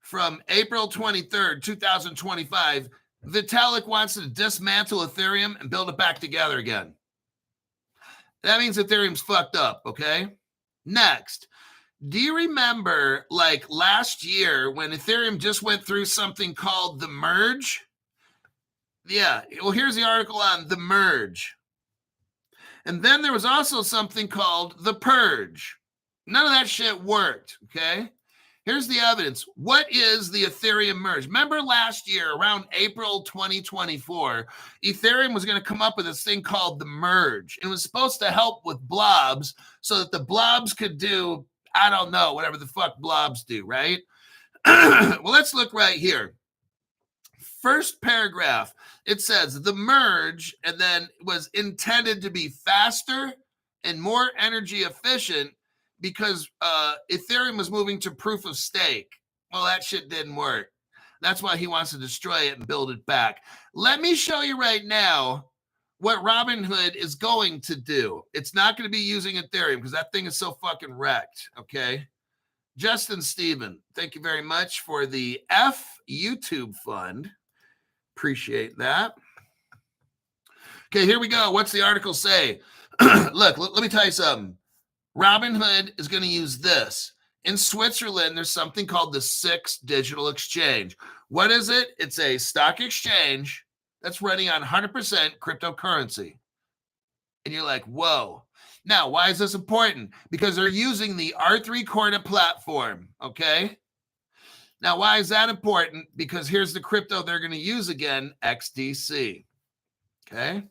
from April 23rd, 2025. Vitalik wants to dismantle Ethereum and build it back together again. That means Ethereum's fucked up, okay? Next, do you remember like last year when Ethereum just went through something called the merge? Yeah, well, here's the article on the merge. And then there was also something called the purge. None of that shit worked, okay? Here's the evidence. What is the Ethereum merge? Remember last year, around April 2024, Ethereum was going to come up with this thing called the merge. It was supposed to help with blobs so that the blobs could do, I don't know, whatever the fuck blobs do, right? Well, let's look right here. First paragraph, it says the merge, and then was intended to be faster and more energy efficient because Ethereum was moving to proof of stake. Well, that shit didn't work. That's why he wants to destroy it and build it back. Let me show you right now what Robinhood is going to do. It's not going to be using Ethereum because that thing is so fucking wrecked, okay? Justin Steven, thank you very much for the F YouTube fund. Appreciate that. Okay, here we go. What's the article say? Look, let me tell you something. Robinhood is going to use this. In Switzerland, there's something called the SIX Digital Exchange. What is it? It's a stock exchange that's running on 100% cryptocurrency. And you're like, whoa. Now, why is this important? Because they're using the R3 Corda platform, okay? Now, why is that important? Because here's the crypto they're going to use again, XDC, okay?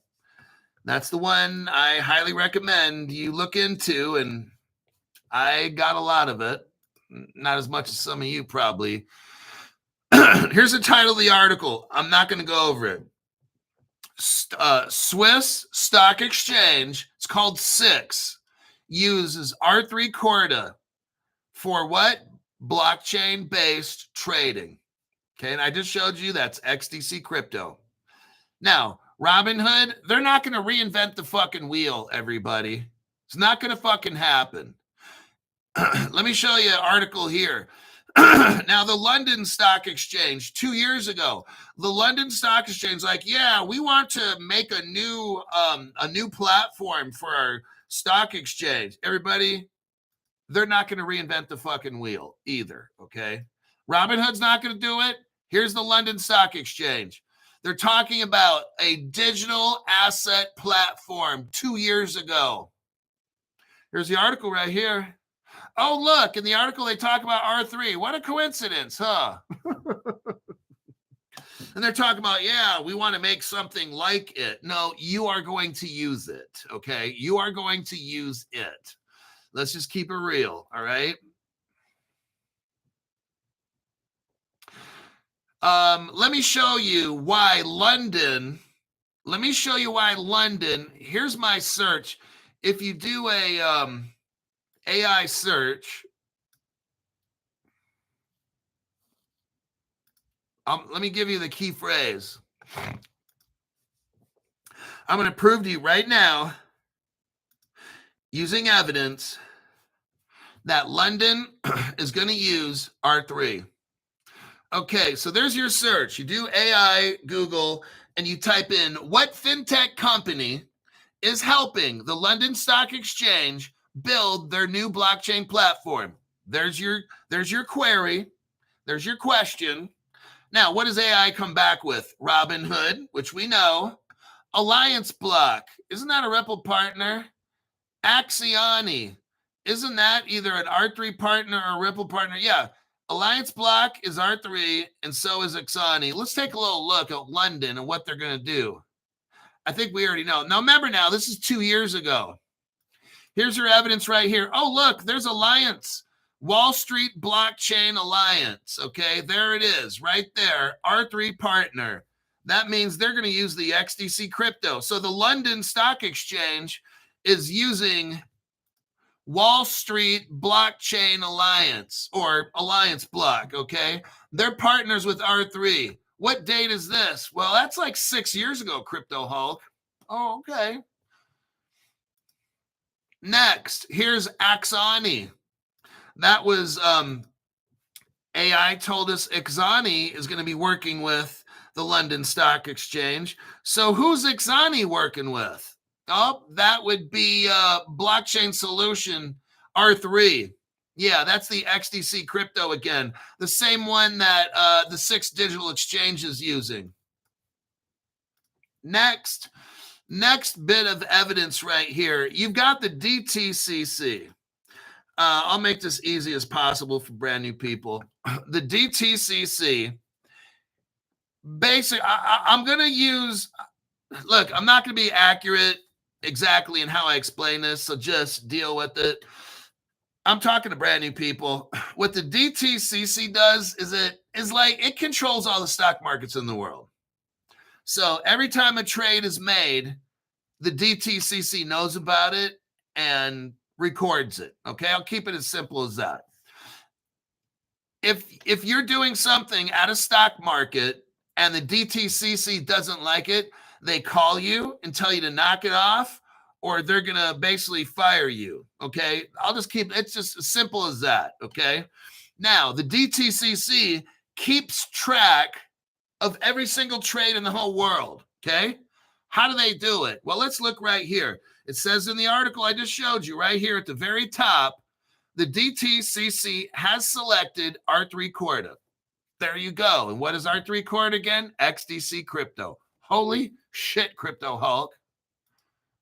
That's the one I highly recommend you look into, and I got a lot of it. Not as much as some of you probably. Here's the title of the article. I'm not going to go over it. Swiss Stock Exchange, it's called SIX, uses R3 Corda for what? Blockchain-based trading. Okay, and I just showed you that's XDC crypto. Now, Robinhood, they're not going to reinvent the fucking wheel, everybody. It's not going to fucking happen. Let me show you an article here. Now, the London Stock Exchange, 2 years ago, the London Stock Exchange, like, yeah, we want to make a new platform for our stock exchange. Everybody, they're not going to reinvent the fucking wheel either, okay? Robinhood's not going to do it. Here's the London Stock Exchange. They're talking about a digital asset platform 2 years ago. Here's the article right here. Oh, look, in the article, they talk about R3. What a coincidence, huh? And they're talking about, yeah, we want to make something like it. No, you are going to use it, okay? You are going to use it. Let's just keep it real, all right? Let me show you why London. Here's my search. If you do a AI search, let me give you the key phrase. I'm going to prove to you right now, using evidence, that London is going to use R3. Okay, so there's your search. You do AI, Google, and you type in what fintech company is helping the London Stock Exchange build their new blockchain platform. There's your query. There's your question. Now, what does AI come back with? Robinhood, which we know. Alliance Block. Isn't that a Ripple partner? Axiani. Isn't that either an R3 partner or a Ripple partner? Yeah. Alliance Block is R3, and so is Axiani. Let's take a little look at London and what they're going to do. I think we already know. Now, remember now, this is 2 years ago. Here's your evidence right here. Oh, look, there's Alliance. Wall Street Blockchain Alliance. Okay, there it is right there. R3 partner. That means they're going to use the XDC crypto. So the London Stock Exchange is using Wall Street Blockchain Alliance or Alliance Block, okay? They're partners with R3. What date is this? Well, that's like 6 years ago, Crypto Hulk. Oh, okay. Next, here's Axiani. That was AI told us Axiani is going to be working with the London Stock Exchange. So who's Axiani working with? Oh, that would be Blockchain Solution R3. Yeah, that's the XDC crypto again. The same one that the SIX Digital Exchange is using. Next bit of evidence right here. You've got the DTCC. I'll make this easy as possible for brand new people. The DTCC, basically, I'm going to use, look, I'm not going to be accurate exactly in how I explain this, so just deal with it. I'm talking to brand new people. What the DTCC does is it controls all the stock markets in the world. So every time a trade is made, the DTCC knows about it and records it. Okay, I'll keep it as simple as that. If you're doing something at a stock market and the DTCC doesn't like it, they call you and tell you to knock it off, or they're going to basically fire you, okay? I'll just keep, it's just as simple as that, okay? Now, the DTCC keeps track of every single trade in the whole world, okay? How do they do it? Well, let's look right here. It says in the article I just showed you right here at the very top, the DTCC has selected R3 Corda. There you go. And what is R3 Corda again? XDC Crypto. Holy shit, Crypto Hulk.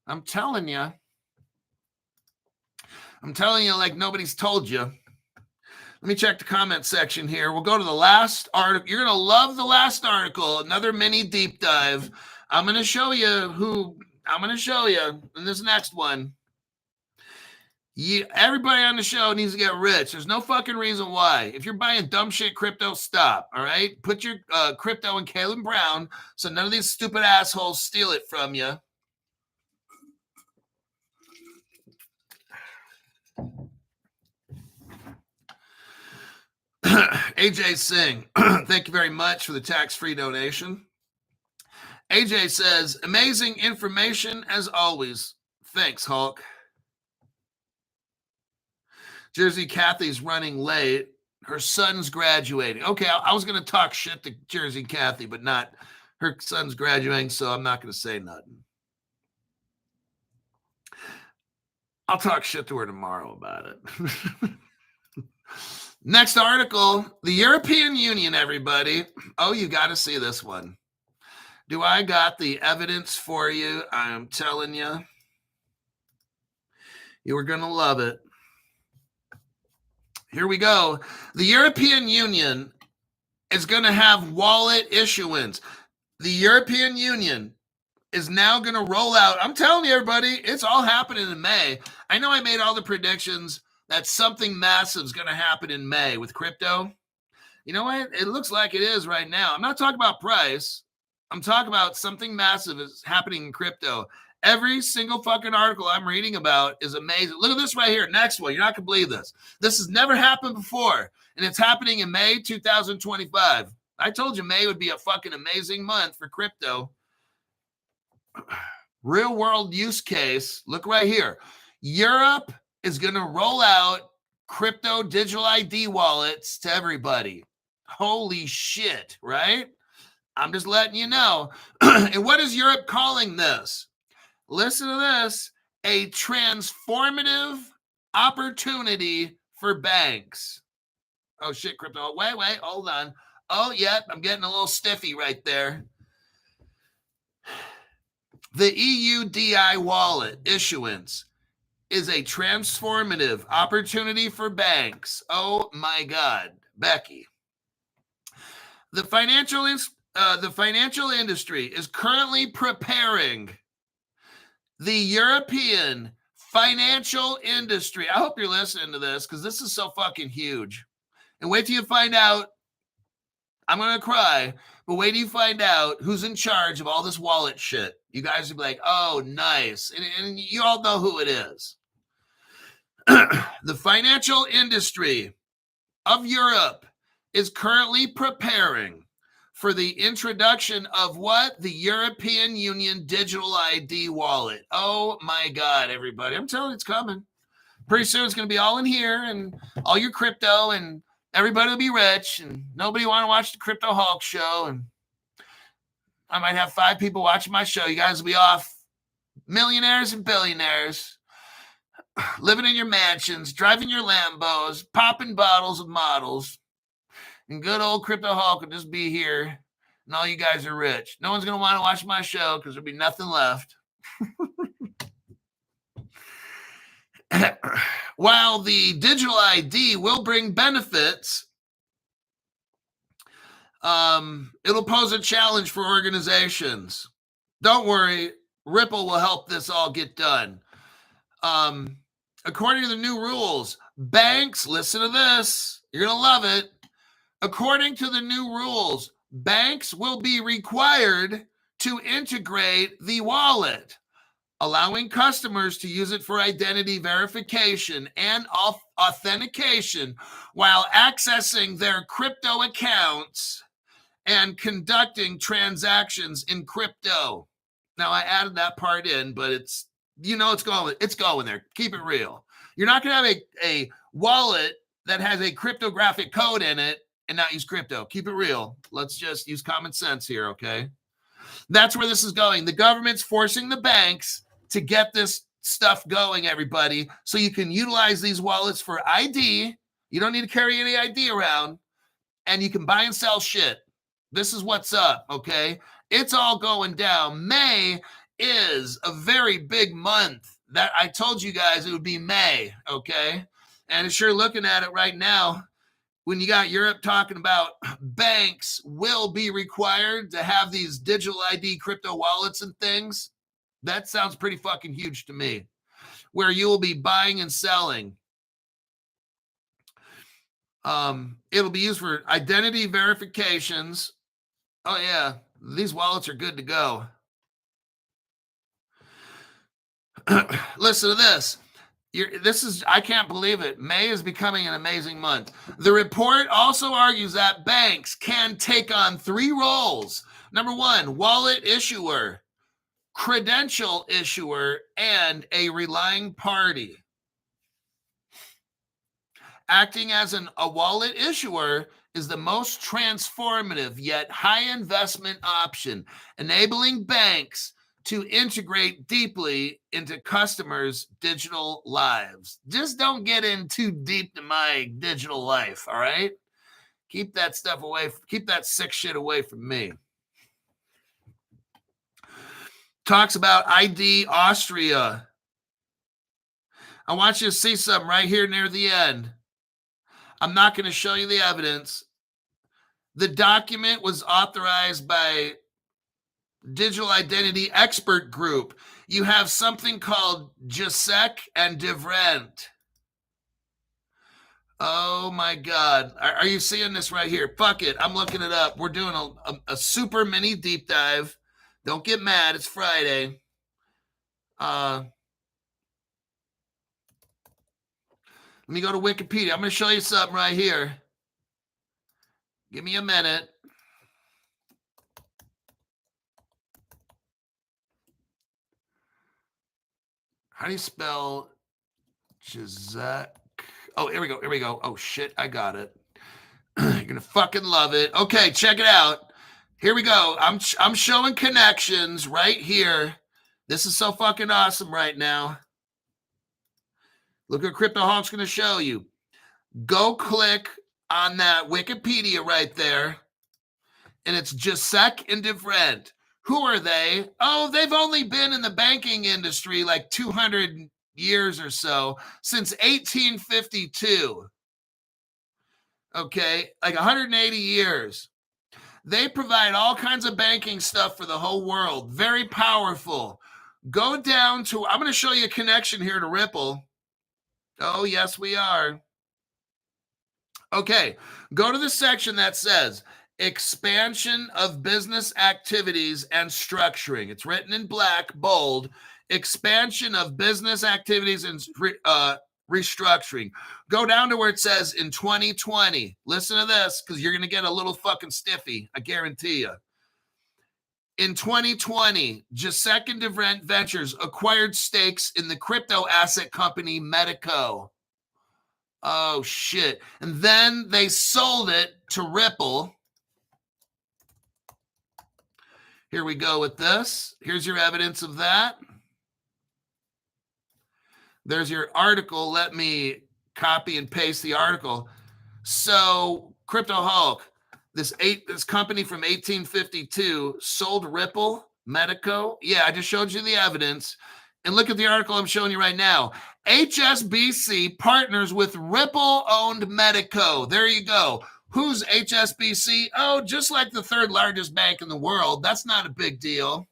I'm telling you like nobody's told you. Let me check the comment section here. We'll go to the last article. You're going to love the last article, another mini deep dive. I'm going to show you in this next one. Everybody on the show needs to get rich. There's no fucking reason why. If you're buying dumb shit crypto, stop, all right? Put your crypto in Caleb Brown so none of these stupid assholes steal it from you. AJ Singh, thank you very much for the tax-free donation. AJ says, amazing information as always. Thanks, Hulk. Jersey Kathy's running late. Her son's graduating. Okay, I was going to talk shit to Jersey Kathy, but not. Her son's graduating, so I'm not going to say nothing. I'll talk shit to her tomorrow about it. Next article, the European Union, everybody. Oh, you got to see this one. Do I got the evidence for you? I'm telling you. You are going to love it. Here we go. The European Union is going to have wallet issuance. The European Union is now going to roll out. I'm telling you, everybody, it's all happening in May. I know I made all the predictions that something massive is going to happen in May with crypto. You know what? It looks like it is right now. I'm not talking about price. I'm talking about something massive is happening in crypto. Every single fucking article I'm reading about is amazing. Look at this right here. Next one. You're not going to believe this. This has never happened before, and it's happening in May 2025. I told you May would be a fucking amazing month for crypto. Real world use case. Look right here. Europe is going to roll out crypto digital ID wallets to everybody. Holy shit, right? I'm just letting you know. And what is Europe calling this? Listen to this. A transformative opportunity for banks. Oh, shit, crypto. Wait, hold on. Oh, yeah, I'm getting a little stiffy right there. The EUDI wallet issuance is a transformative opportunity for banks. Oh, my God. Becky. The financial industry is currently preparing the European financial industry. I hope you're listening to this because this is so fucking huge. And wait till you find out. I'm going to cry, but wait till you find out who's in charge of all this wallet shit. You guys will be like, oh, nice. And you all know who it is. The financial industry of Europe is currently preparing for the introduction of what? The European Union digital ID wallet. Oh, my God, everybody. I'm telling you, it's coming. Pretty soon it's going to be all in here and all your crypto, and everybody will be rich, and nobody want to watch the Crypto Hulk show. And I might have 5 people watching my show. You guys will be off millionaires and billionaires, living in your mansions, driving your Lambos, popping bottles of models. And good old Crypto Hulk will just be here, and all you guys are rich. No one's going to want to watch my show because there'll be nothing left. While the digital ID will bring benefits, it'll pose a challenge for organizations. Don't worry, Ripple will help this all get done. According to the new rules, banks, listen to this, you're going to love it. According to the new rules, banks will be required to integrate the wallet, allowing customers to use it for identity verification and authentication while accessing their crypto accounts and conducting transactions in crypto. Now, I added that part in, but it's, it's going there. Keep it real. You're not going to have a wallet that has a cryptographic code in it and not use crypto. Keep it real. Let's just use common sense here, okay? That's where this is going. The government's forcing the banks to get this stuff going, everybody, so you can utilize these wallets for ID. You don't need to carry any ID around, and you can buy and sell shit. This is what's up, okay? It's all going down. May is a very big month. That I told you guys it would be May, okay? And it's sure looking at it right now, when you got Europe talking about banks will be required to have these digital ID crypto wallets and things, that sounds pretty fucking huge to me, where you will be buying and selling. It'll be used for identity verifications. Oh, yeah, these wallets are good to go. Listen to this. I can't believe it. May is becoming an amazing month. The report also argues that banks can take on 3 roles. Number 1, wallet issuer, credential issuer, and a relying party. Acting as a wallet issuer is the most transformative yet high investment option, enabling banks to integrate deeply into customers' digital lives. Just don't get in too deep to my digital life, all right? Keep that stuff away. Keep that sick shit away from me. Talks about ID Austria. I want you to see something right here near the end. I'm not going to show you the evidence. The document was authorized by Digital Identity Expert Group. You have something called Jasek and Devrent. Oh my God. Are you seeing this right here? Fuck it. I'm looking it up. We're doing a super mini deep dive. Don't get mad. It's Friday. Let me go to Wikipedia. I'm going to show you something right here. Give me a minute. How do you spell Jasek? Oh, here we go. Oh, shit. I got it. You're going to fucking love it. Okay, check it out. Here we go. I'm showing connections right here. This is so fucking awesome right now. Look what CryptoHawk's going to show you. Go click on that Wikipedia right there. And it's Jasek and Devrent. Who are they? Oh, they've only been in the banking industry like 200 years or so, since 1852. Okay, like 180 years. They provide all kinds of banking stuff for the whole world. Very powerful. Go down to, I'm going to show you a connection here to Ripple. Oh, yes, we are. Okay, go to the section that says expansion of business activities and structuring. It's written in black, bold. Expansion of business activities and restructuring. Go down to where it says in 2020. Listen to this, because you're going to get a little fucking stiffy. I guarantee you. In 2020, Jasek and Devrent Ventures acquired stakes in the crypto asset company Medico. Oh, shit. And then they sold it to Ripple. Here we go with this. Here's your evidence of that. There's your article. Let me copy and paste the article. So, Crypto Hulk, this company from 1852 sold Ripple, Medico. Yeah, I just showed you the evidence. And look at the article I'm showing you right now. HSBC partners with Ripple-owned Medico. There you go. Who's HSBC? Oh, just like the third largest bank in the world. That's not a big deal.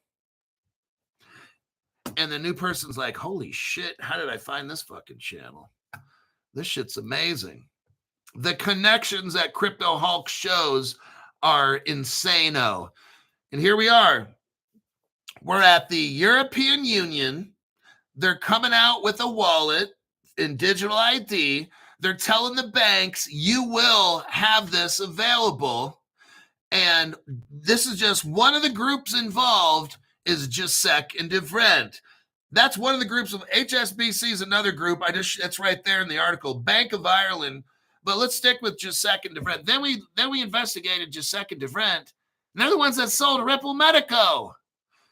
And the new person's like, holy shit, how did I find this fucking channel? This shit's amazing. The connections that Crypto Hulk shows are insano. And here we are. We're at the European Union. They're coming out with a wallet in digital ID. They're telling the banks, you will have this available. And this is just one of the groups involved is Gisek and DeVrent. That's one of the groups. Of HSBC is another group. That's right there in the article. Bank of Ireland. But let's stick with Gisek and DeVrent. Then we investigated Gisek and DeVrent. And they're the ones that sold Ripple Medico.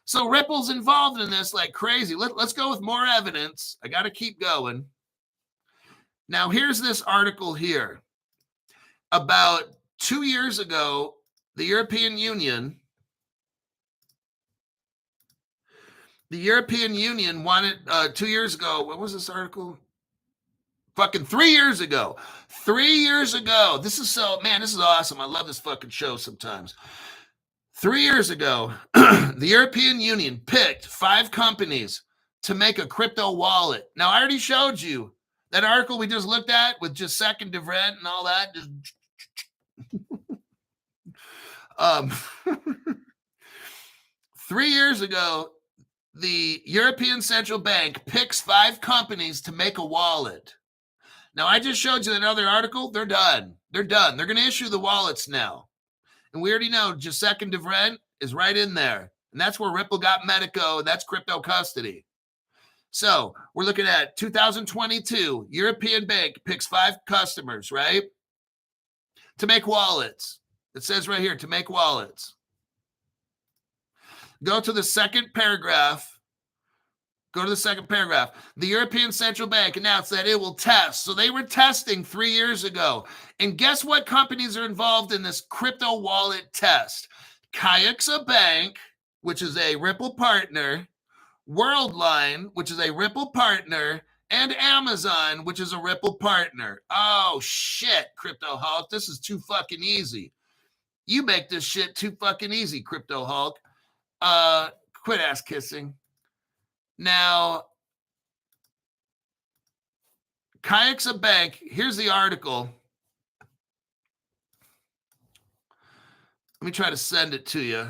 So Ripple's involved in this like crazy. Let's go with more evidence. I got to keep going. Now, here's this article here. About 2 years ago, the European Union wanted, 2 years ago, what was this article? Fucking 3 years ago. 3 years ago. This is awesome. I love this fucking show sometimes. 3 years ago, the European Union picked 5 companies to make a crypto wallet. Now, I already showed you that article we just looked at with Gisek and DeVrent and all that. 3 years ago, the European Central Bank picks 5 companies to make a wallet. Now, I just showed you that other article. They're done. They're done. They're going to issue the wallets now. And we already know Gisek and DeVrent is right in there. And that's where Ripple got Medico. That's crypto custody. So we're looking at 2022. European Bank picks 5 customers, right? To make wallets. It says right here, to make wallets. Go to the second paragraph. Go to the second paragraph. The European Central Bank announced that it will test. So they were testing 3 years ago. And guess what companies are involved in this crypto wallet test? Kaixa Bank, which is a Ripple partner, Worldline, which is a Ripple partner, and Amazon, which is a Ripple partner. Oh, shit, Crypto Hulk. This is too fucking easy. You make this shit too fucking easy, Crypto Hulk. Quit ass kissing. Now, Kaixa Bank, here's the article. Let me try to send it to you.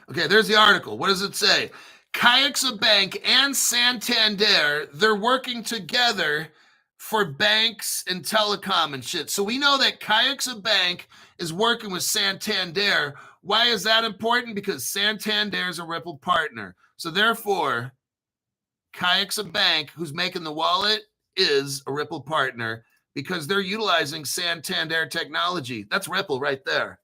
Okay, there's the article. What does it say? Kaixa Bank and Santander, they're working together for banks and telecom and shit. So we know that Kaixa Bank is working with Santander. Why is that important? Because Santander is a Ripple partner. So therefore, Kaixa Bank, who's making the wallet, is a Ripple partner because they're utilizing Santander technology. That's Ripple right there.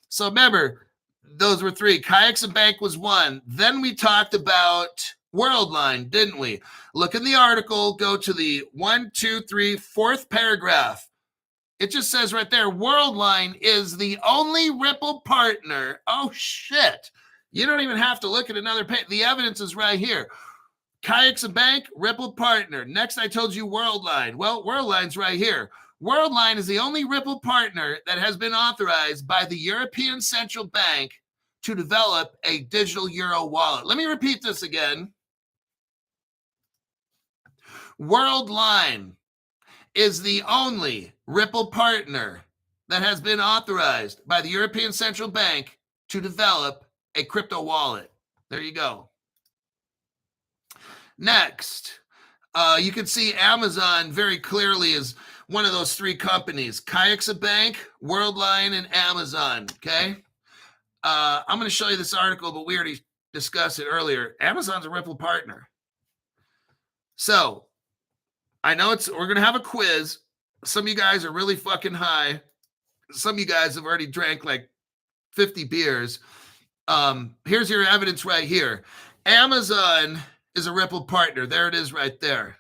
So remember, those were 3. Kaixa Bank was 1. Then we talked about Worldline, didn't we? Look in the article, go to the 1, 2, 3, 4th paragraph. It just says right there, Worldline is the only Ripple partner. Oh, shit. You don't even have to look at another page. The evidence is right here. Kaixa Bank, Ripple partner. Next, I told you Worldline. Well, Worldline's right here. Worldline is the only Ripple partner that has been authorized by the European Central Bank to develop a digital euro wallet. Let me repeat this again. Worldline is the only Ripple partner that has been authorized by the European Central Bank to develop a crypto wallet. There you go. Next, you can see Amazon very clearly is one of those 3 companies. Kaixa Bank, Worldline, and Amazon, okay? I'm going to show you this article, but we already discussed it earlier. Amazon's a Ripple partner. So I know we're going to have a quiz. Some of you guys are really fucking high. Some of you guys have already drank like 50 beers. Here's your evidence right here. Amazon is a Ripple partner. There it is right there.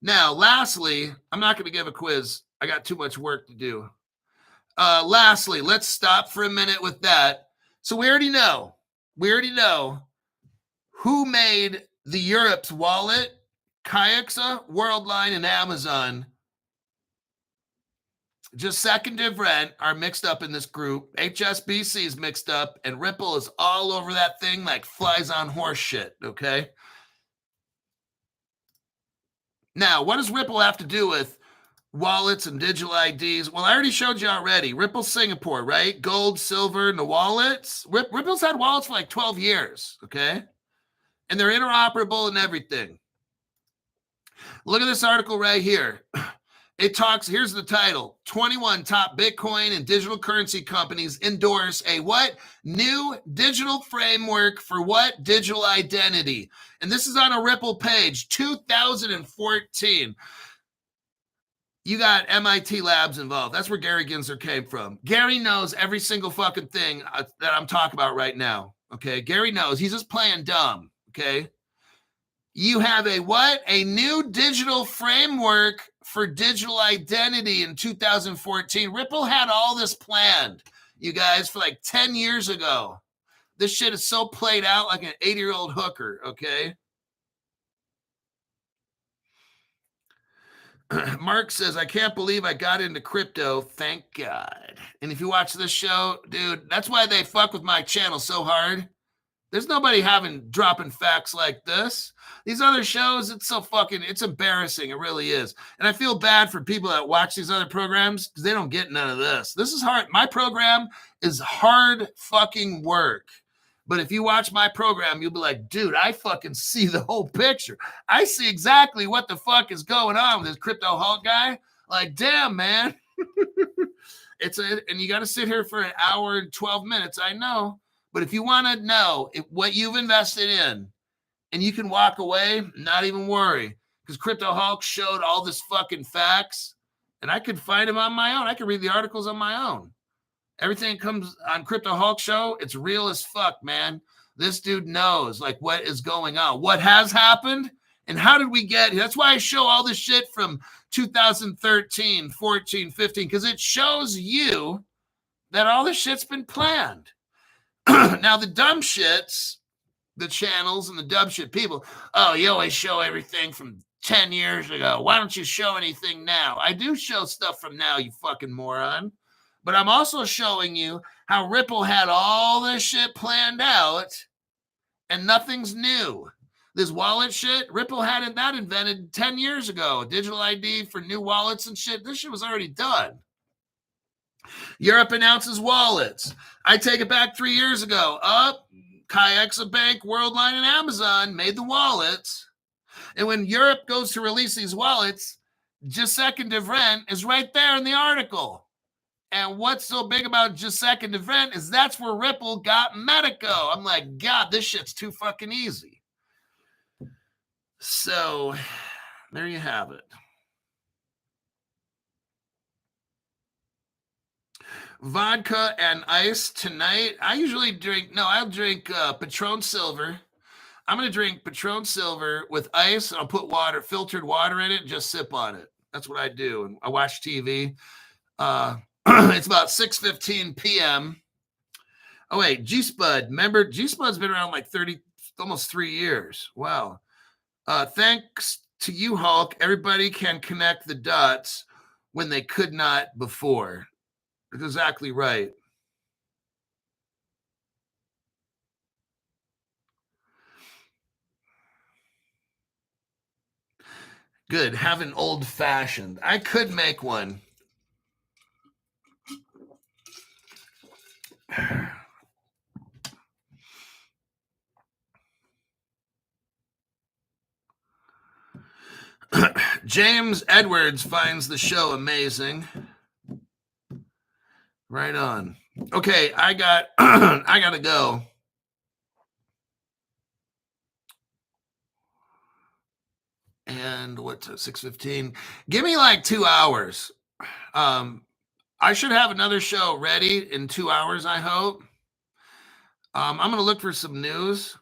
Now, lastly, I'm not going to give a quiz. I got too much work to do. Lastly, let's stop for a minute with that. So we already know who made the Europe's wallet. Kayaxa, Worldline, and Amazon. Just second rent are mixed up in this group. HSBC is mixed up, and Ripple is all over that thing like flies on horse shit, okay? Now, what does Ripple have to do with wallets and digital IDs? Well, I already showed you already. Ripple Singapore, right? Gold, silver, and the wallets. Ripple's had wallets for like 12 years, okay? And they're interoperable and everything. Look at this article right here. It talks, here's the title, 21 top Bitcoin and digital currency companies endorse a what? New digital framework for what? Digital identity. And this is on a Ripple page, 2014. You got MIT Labs involved. That's where Gary Gensler came from. Gary knows every single fucking thing that I'm talking about right now, okay? Gary knows. He's just playing dumb, okay? You have a what? A new digital framework for digital identity in 2014. Ripple had all this planned, you guys, for like 10 years ago. This shit is so played out like an 80-year-old hooker, okay? Mark says, I can't believe I got into crypto. Thank God. And if you watch this show, dude, that's why they fuck with my channel so hard. There's nobody dropping facts like this. These other shows, it's embarrassing. It really is. And I feel bad for people that watch these other programs because they don't get none of this. This is hard. My program is hard fucking work. But if you watch my program, you'll be like, dude, I fucking see the whole picture. I see exactly what the fuck is going on with this crypto Hulk guy. Like, damn, man. And you got to sit here for an hour and 12 minutes. I know. But if you want to know what you've invested in and you can walk away, not even worry. Because Crypto Hulk showed all this fucking facts and I could find them on my own. I could read the articles on my own. Everything comes on Crypto Hulk show. It's real as fuck, man. This dude knows like what is going on, what has happened and how did we get here. That's why I show all this shit from 2013, 14, 15, because it shows you that all this shit's been planned. Now, the dumb shits, the channels and the dumb shit people, oh, you always show everything from 10 years ago. Why don't you show anything now? I do show stuff from now, you fucking moron. But I'm also showing you how Ripple had all this shit planned out and nothing's new. This wallet shit, Ripple had that invented 10 years ago. Digital ID for new wallets and shit. This shit was already done. Europe announces wallets. I take it back 3 years ago. Kayaxa Bank, Worldline, and Amazon made the wallets. And when Europe goes to release these wallets, Giuseppe DeVrent is right there in the article. And what's so big about Giuseppe DeVrent is that's where Ripple got Medico. I'm like, God, this shit's too fucking easy. So there you have it. Vodka and ice tonight. I'll drink Patron Silver. I'm going to drink Patron Silver with ice. I'll put filtered water in it, and just sip on it. That's what I do. And I watch TV. It's about 6:15 p.m. Oh, wait, G-Spud. Remember, G-Spud's been around like almost 3 years. Wow. Thanks to you, Hulk, everybody can connect the dots when they could not before. That's exactly right. Good. Have an old fashioned. I could make one. James Edwards finds the show amazing. Right on. Okay, I gotta go. And what's 6:15? Give me like 2 hours. I should have another show ready in 2 hours, I hope. I'm gonna look for some news.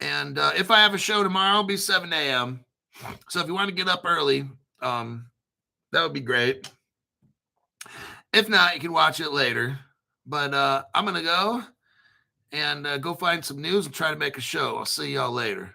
And if I have a show tomorrow, it'll be 7 a.m. So if you want to get up early, that would be great. If not, you can watch it later. But I'm going to go and go find some news and try to make a show. I'll see y'all later.